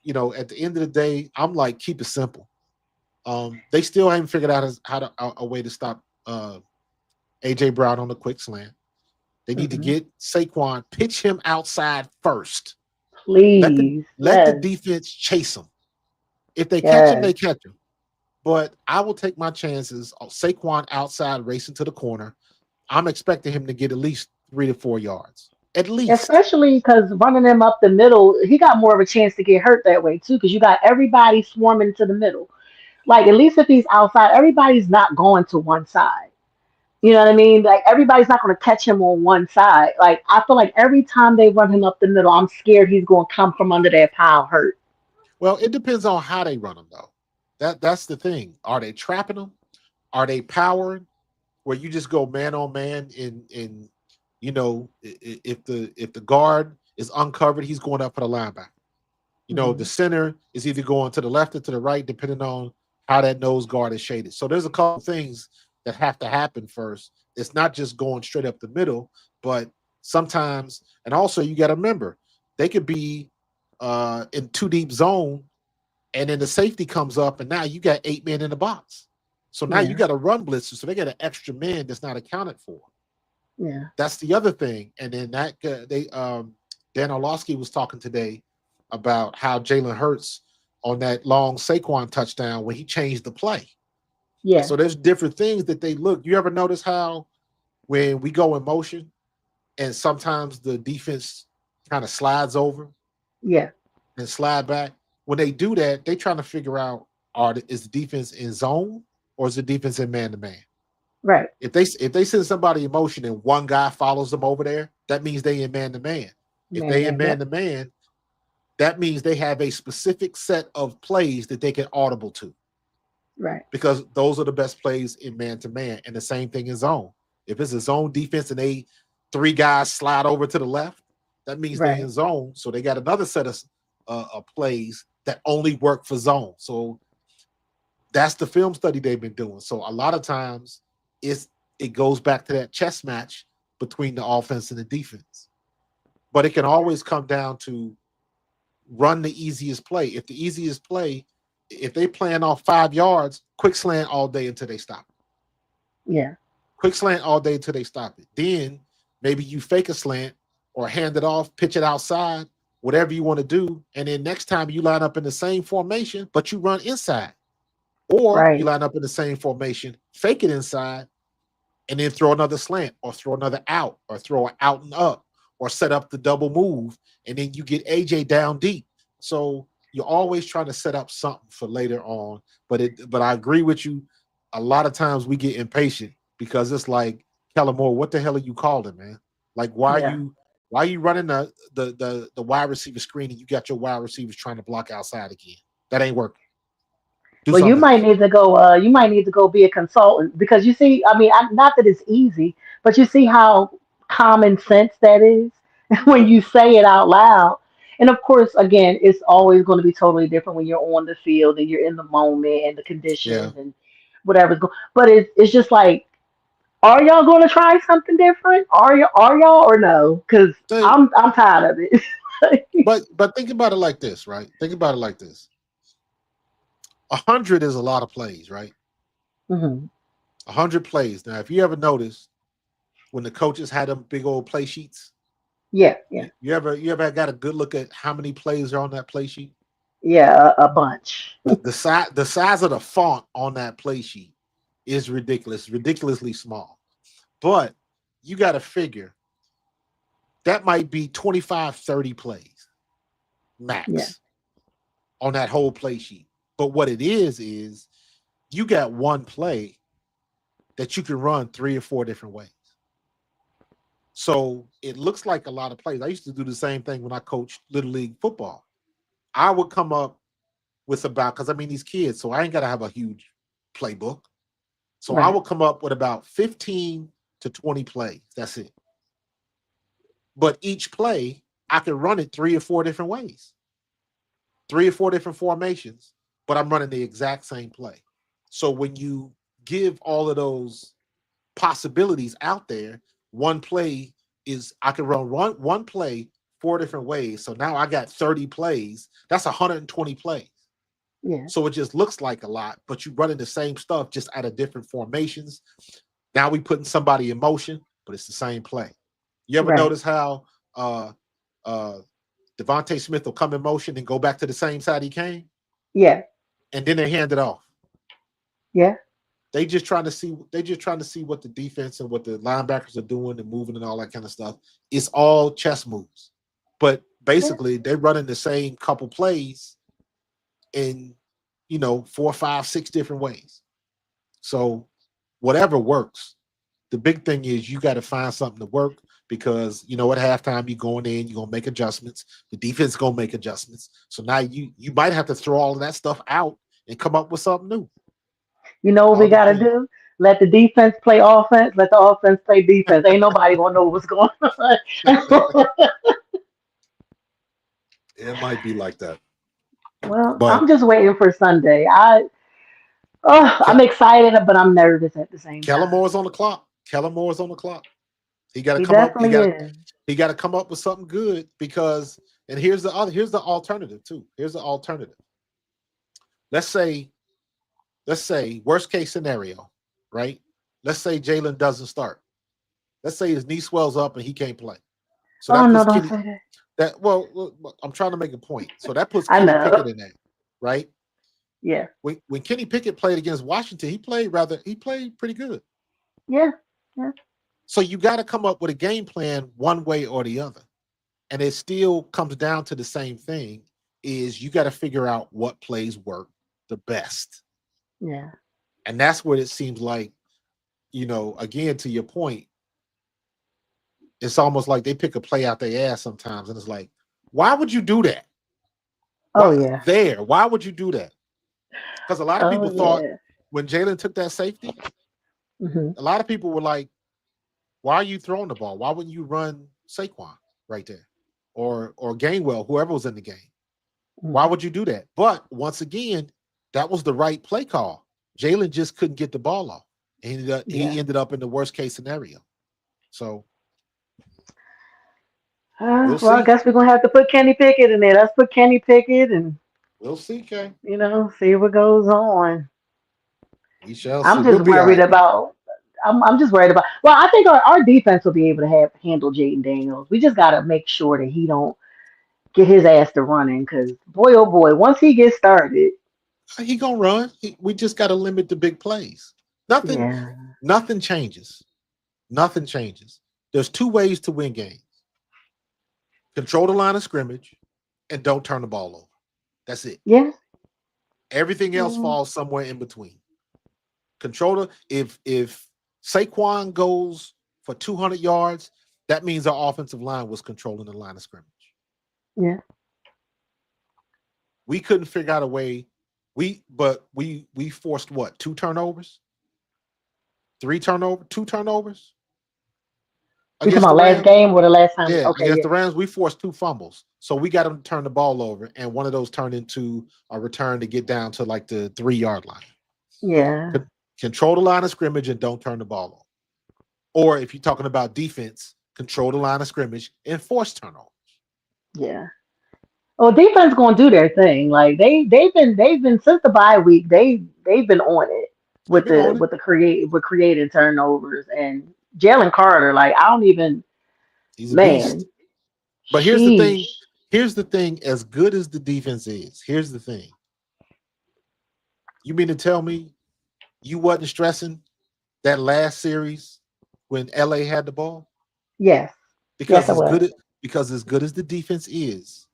at the end of the day, I'm like, keep it simple. They still haven't figured out a way to stop AJ Brown on the quick slant. They need to hmm get Saquon, pitch him outside first. Let the please, let the yes, defense chase him. If they catch him, yes. they catch him. But I will take my chances of Saquon outside racing to the corner. I'm expecting him to get at least 3 to 4 yards. At least. Especially because running him up the middle, he got more of a chance to get hurt that way too. Because you got everybody swarming to the middle. Like at least if he's outside, everybody's not going to one side. You know what I mean? Like everybody's not going to catch him on one side. Like I feel like every time they run him up the middle, I'm scared he's going to come from under that pile hurt. Well, it depends on how they run him, though. That's the thing. Are they trapping him? Are they powering? where you just go man on man in if the guard is uncovered, he's going up for the linebacker. The center is either going to the left or to the right, depending on how that nose guard is shaded. So there's a couple things that have to happen first. It's not just going straight up the middle, but sometimes, and also you got to remember, they could be in too deep zone, and then the safety comes up, and now you got 8 men in the box. So now you got to run blitzes, so they got an extra man that's not accounted for. Yeah, that's the other thing. And then Dan Orlovsky was talking today about how Jalen Hurts on that long Saquon touchdown when he changed the play. Yeah. So there's different things that they look. You ever notice how when we go in motion and sometimes the defense kind of slides over? Yeah. And slide back. When they do that, they trying to figure out is the defense in zone or is the defense in man-to-man? Right. If they send somebody in motion and one guy follows them over there, that means they in man-to-man. If they in man-to-man, that means they have a specific set of plays that they can audible to. Right. Because those are the best plays in man-to-man. And the same thing in zone. If it's a zone defense and 3 guys slide over to the left, that means they're in zone. So they got another set of plays that only work for zone. So that's the film study they've been doing. So a lot of times it goes back to that chess match between the offense and the defense. But it can always come down to run the easiest play. If the easiest play, if they plan off 5 yards, quick slant all day until they stop it. Yeah. Quick slant all day until they stop it. Then maybe you fake a slant or hand it off, pitch it outside, whatever you want to do. And then next time you line up in the same formation, but you run inside. Or you line up in the same formation, fake it inside, and then throw another slant or throw another out or throw an out and up or set up the double move. And then you get AJ down deep. So you're always trying to set up something for later on. But I agree with you. A lot of times we get impatient because it's like, Kellen Moore, what the hell are you calling, man? Like, why are you running the wide receiver screen and you got your wide receivers trying to block outside again? That ain't working. Well, you might need to go. You might need to go be a consultant because you see. I mean, not that it's easy, but you see how common sense that is when you say it out loud. And of course, again, it's always going to be totally different when you're on the field and you're in the moment and the conditions and whatever's going. But it's just like, are y'all going to try something different? Are y'all or no? Because I'm tired of it. but think about it like this, right? Think about it like this. 100 is a lot of plays, right? 100 plays. Now, if you ever noticed when the coaches had them big old play sheets, yeah. You ever got a good look at how many plays are on that play sheet? Yeah, a bunch. The size of the font on that play sheet is ridiculously small. But you got to figure that might be 25, 30 plays max on that whole play sheet. But what it is you got one play that you can run 3 or 4 different ways. So it looks like a lot of plays. I used to do the same thing when I coached Little League football. I would come up with because these kids, so I ain't got to have a huge playbook. So I would come up with about 15 to 20 plays. That's it. But each play, I can run it 3 or 4 different ways, 3 or 4 different formations, but I'm running the exact same play. So when you give all of those possibilities out there, one play is I can run one play 4 different ways. So now I got 30 plays. That's 120 plays. Yeah. So it just looks like a lot, but you running the same stuff just out of different formations. Now we putting somebody in motion, but it's the same play. You ever notice how Devontae Smith will come in motion and go back to the same side he came? Yeah. And then they hand it off. Yeah. They just trying to see what the defense and what the linebackers are doing and moving and all that kind of stuff. It's all chess moves. But basically they're running the same couple plays in 4, 5, 6 different ways. So whatever works. The big thing is you got to find something to work because at halftime you're going in, you're gonna make adjustments. The defense is gonna make adjustments. So now you might have to throw all of that stuff out and come up with something new. You know what we got to do? Let the defense play offense. Let the offense play defense. Ain't nobody gonna know what's going on. It might be like that. Well, But I'm just waiting for Sunday. I'm Ke- excited, but I'm nervous at the same Kellen time. Moore's on the clock. Kellen Moore's on the clock. He got to He come up. definitely is. He got to come up with something good because. And here's the alternative too. Here's the alternative. Let's say worst case scenario, right? Let's say Jalen doesn't start. Let's say his knee swells up and he can't play. So Oh that no, puts don't Kenny. say that. I'm trying to make a point. So that puts I Kenny know. Pickett in there, right? Yeah, When Kenny Pickett played against Washington, he played pretty good. yeah, yeah, So you got to come up with a game plan one way or the other. And it still comes down to the same thing is you got to figure out what plays work the best. yeah. And that's what it seems like, again, to your point, it's almost like they pick a play out their ass sometimes. And it's like, why would you do that? Oh yeah. Why would you do that? Because a lot of Oh people thought yeah. when Jalen took that safety, Hmm. a lot of people were like, why are you throwing the ball? Why wouldn't you run Saquon right there? Or Gainwell, whoever was in the game. Why Hmm. would you do that? But once again, that was the right play call. Jalen just couldn't get the ball off. He Yeah. ended up in the worst case scenario. So we'll Well, I see. guess we're gonna have to put Kenny Pickett in there. Let's put Kenny Pickett and We'll see, Kay. see what goes on. We shall see. I'm We'll just be all worried right. about. I'm just worried about. Well, I think our defense will be able to handle Jaden Daniels. We just got to make sure that he don't get his ass to running because boy, oh boy, once he gets started, He gonna run. We just got to limit the big plays. Nothing, yeah, nothing changes. Nothing changes. There's two ways to win games: control the line of scrimmage and don't turn the ball over. That's it. yeah, Everything else yeah, falls somewhere in between. Controller, if Saquon goes for 200 yards, that means our offensive line was controlling the line of scrimmage. yeah. We couldn't figure out a way. We forced what? Two turnovers, two turnovers We talking against the about last Rams. game or the last time? Yeah, Okay, against yeah, the Rams, we forced two fumbles. So we got them to turn the ball over, and one of those turned into a return to get down to like the 3 yard line. yeah, Control the line of scrimmage and don't turn the ball over. Or if you're talking about defense, control the line of scrimmage and force turnovers. yeah. Well, defense gonna do their thing. Like they've been since the bye week. They've been on it They've with been the on it. with the creating turnovers and Jalen Carter. Like I don't even He's a beast. man. But here's the thing. Sheesh. Here's the thing. As good as the defense is, here's the thing. You mean to tell me you wasn't stressing that last series when LA had the ball? Yes, yes, Because I was. as good as the defense is,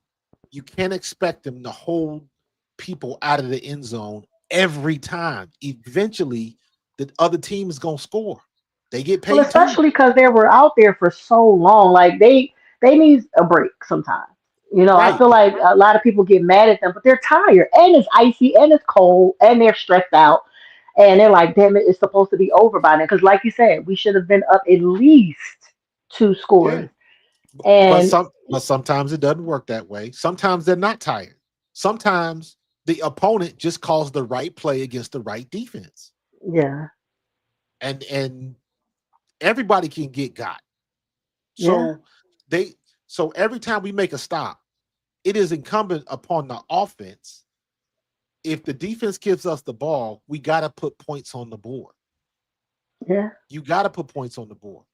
you can't expect them to hold people out of the end zone every time. Eventually, the other team is gonna score. They get Well, paid too. especially because they were out there for so long. Like they need a break sometimes. I Right. feel like a lot of people get mad at them, but they're tired and it's icy and it's cold and they're stressed out. And they're like, damn it, it's supposed to be over by now. Because, like you said, we should have been up at least two Yeah. scores. But And sometimes it doesn't work that way. Sometimes they're not tired. Sometimes the opponent just calls the right play against the right defense. yeah, And everybody can get got. yeah, So they so every time we make a stop, it is incumbent upon the offense. If the defense gives us the ball, we got to put points on the board. yeah, You got to put points on the board.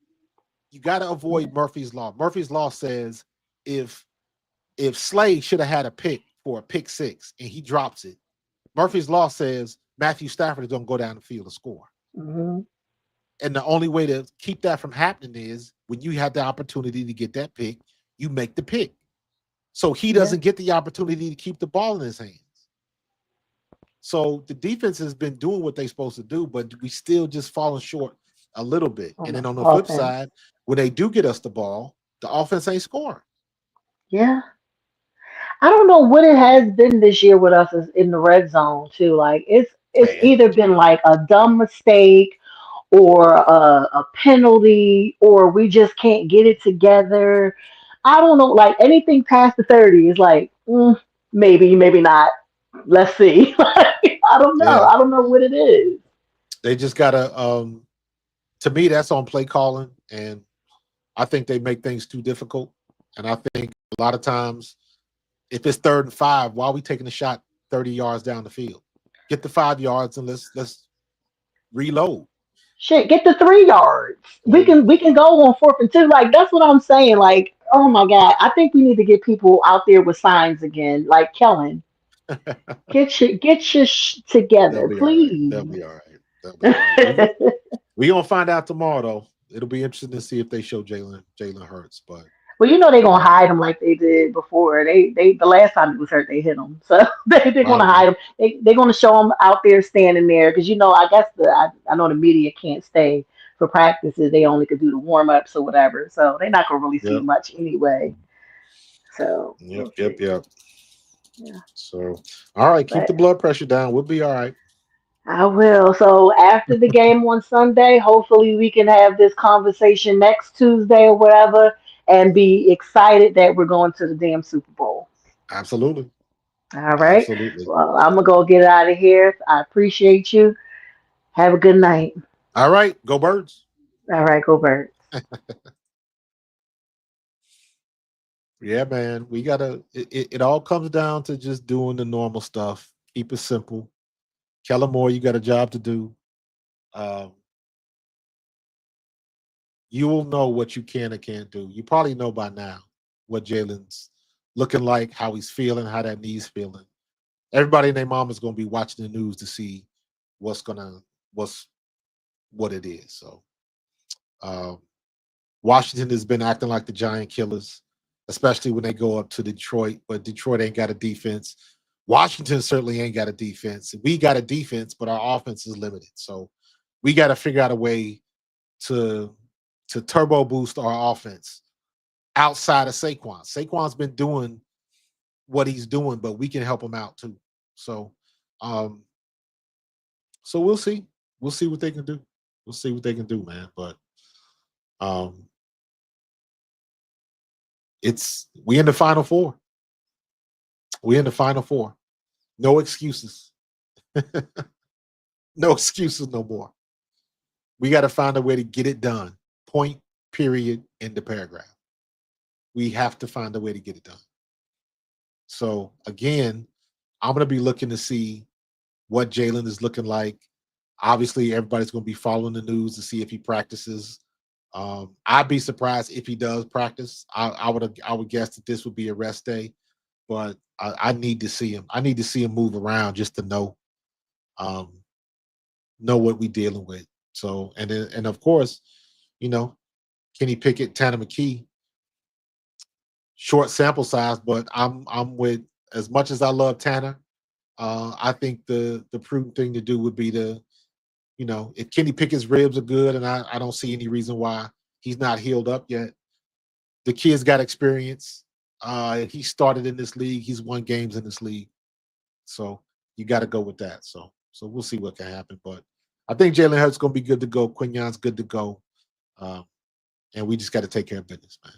You got to yeah, avoid Murphy's law. Murphy's law says if Slade should have had a pick for a pick six and he drops it, Murphy's law says Matthew Stafford is going to go down the field and score. hmm, And the only way to keep that from happening is when you have the opportunity to get that pick, you make the pick. So he yeah. doesn't get the opportunity to keep the ball in his hands. So the defense has been doing what they're supposed to do, but we still just falling short a little bit. On And the then on the flip offense, side, when they do get us the ball, the offense ain't scoring. yeah. I don't know what it has been this year with us is in the red zone too. Like it's Man, either been like a dumb mistake or a penalty, or we just can't get it together. I don't know. Like anything past the 30 is like maybe, maybe not. Let's see. I don't know. Yeah. I don't know what it is. They just gotta to me that's on play calling, and I think they make things too difficult. And I think a lot of times if it's 3rd and 5, why are we taking a shot 30 yards down the field? Get the 5 yards and let's reload. Shit, get the 3 yards. We So, can go on 4th and 2. Like that's what I'm saying. Like, oh my God. I think we need to get people out there with signs again. Like Kellen, get your they'll together, be all right. They'll please. be all right. They'll be all right. We gonna find out tomorrow though. It'll be interesting to see if they show Jalen Hurts, but Well, you know they're gonna um, hide him like they did before. They the last time he was hurt, they hit him, so they're gonna probably. hide him. They're gonna show him out there standing there because I guess I know the media can't stay for practices. They only could do the warm ups or whatever, so they're not gonna really see Yep. much anyway. So Yep. we'll Yep. see. Yep. Yeah, So, all right, keep but the blood pressure down. We'll be all right. I will. So after the game on Sunday, hopefully we can have this conversation next Tuesday or whatever, and be excited that we're going to the damn Super Bowl. Absolutely. All right. Absolutely. Well, I'm gonna go get out of here. I appreciate you. Have a good night. All right, go Birds. All right, go Birds. Yeah, man. We gotta. It all comes down to just doing the normal stuff. Keep it simple. Kellen Moore, you got a job to do. Um, you will know what you can and can't do. You probably know by now what Jalen's looking like, how he's feeling, how that knee's feeling. Everybody and their mom is going to be watching the news to see what's what it is. So um, Washington has been acting like the giant killers, especially when they go up to Detroit. But Detroit ain't got a defense. Washington certainly ain't got a defense. We got a defense, but our offense is limited. So we got to figure out a way to turbo boost our offense outside of Saquon. Saquon's been doing what he's doing, but we can help him out too. So, um, so we'll see. We'll see what they can do. We'll see what they can do, man. But um, it's we in the final four. We in the final four. No excuses. No excuses no more. We got to find a way to get it done. Point, period, end the paragraph. We have to find a way to get it done. So again, I'm going to be looking to see what Jalen is looking like. Obviously, everybody's going to be following the news to see if he practices. I'd be surprised if he does practice. I would guess that this would be a rest day, but I need to see him. I need to see him move around just to um, know what we're dealing with. So and of course, you know, Kenny Pickett, Tanner McKee, short sample size, but I'm with as much as I love Tanner. I think the prudent thing to do would be to, if Kenny Pickett's ribs are good, and I don't see any reason why he's not healed up yet. The kid's got experience. He started in this league. He's won games in this league, so you got to go with that. So we'll see what can happen, but I think Jalen Hurts going to be good to go. Quignon's good to go, um, and we just got to take care of business, man.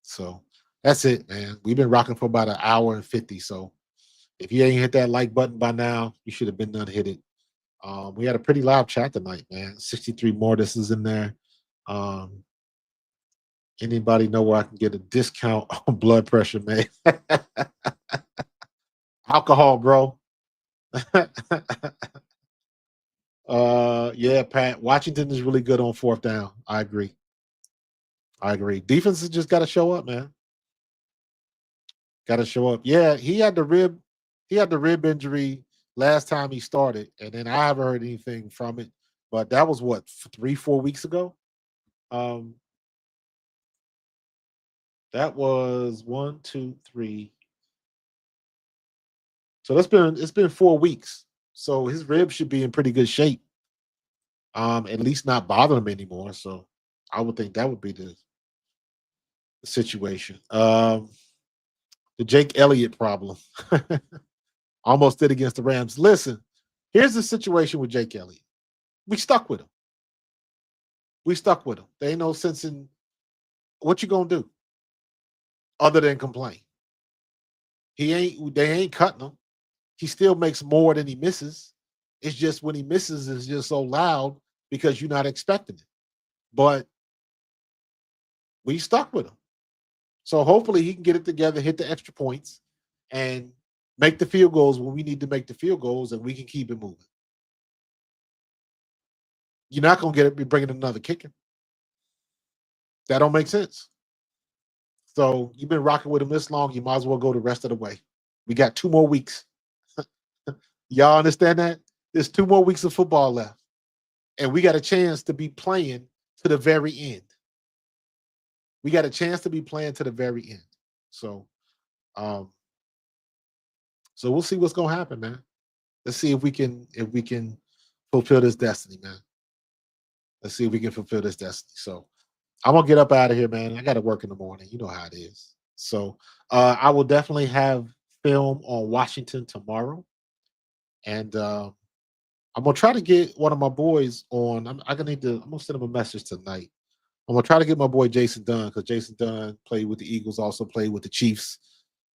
So that's it, man. We've been rocking for about an hour and 50. So if you ain't hit that like button by now, you should have been done hit it. We had a pretty loud chat tonight, man. 63 more. This is in there. Um, anybody know where I can get a discount on blood pressure, man? Alcohol, bro. Yeah, Pat. Washington is really good on 4th down. I agree. Defense has just got to show up, man. Got to show up. Yeah, he had the rib injury last time he started, and then I haven't heard anything from it. But that was what 3-4 weeks ago. That was 1, 2, 3. So it's been 4 weeks. So his ribs should be in pretty good shape. At least not bother him anymore. So I would think that would be the situation. The Jake Elliott problem. Almost did against the Rams. Listen, here's the situation with Jake Elliott. We stuck with him. We stuck with him. There ain't no sense in what you gonna do other than complain. They ain't cutting him. He still makes more than he misses. It's just when he misses is just so loud because you're not expecting it. But we stuck with him. So hopefully he can get it together, hit the extra points, and make the field goals when we need to make the field goals, and we can keep it moving. You're not going to be bringing another kicker. That don't make sense. So you've been rocking with him this long, you might as well go the rest of the way. We got 2 more weeks. Y'all understand that? There's 2 more weeks of football left. And we got a chance to be playing to the very end. We got a chance to be playing to the very end. So we'll see what's gonna happen, man. Let's see if we can fulfill this destiny, man. Let's see if we can fulfill this destiny. So I'm gonna get up out of here, man. I gotta work in the morning. You know how it is. So I will definitely have film on Washington tomorrow. And I'm gonna try to get one of my boys on. I'm gonna send him a message tonight. I'm gonna try to get my boy Jason Dunn, because Jason Dunn played with the Eagles, also played with the Chiefs.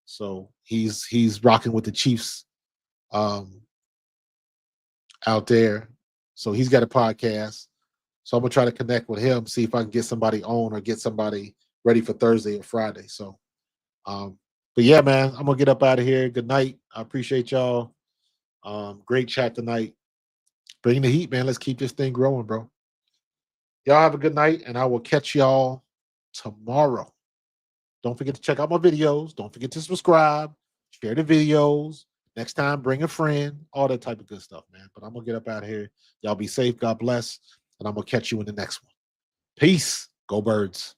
So he's rocking with the Chiefs out there. So he's got a podcast. So I'm gonna try to connect with him, see if I can get somebody on or get somebody ready for Thursday or Friday. So but yeah, man, I'm gonna get up out of here. Good night. I appreciate y'all. Great chat tonight. Bring the heat, man. Let's keep this thing growing, bro. Y'all have a good night, and I will catch y'all tomorrow. Don't forget to check out my videos. Don't forget to subscribe, share the videos. Next time, bring a friend, all that type of good stuff, man. But I'm going to get up out of here. Y'all be safe. God bless. And I'm going to catch you in the next one. Peace. Go Birds.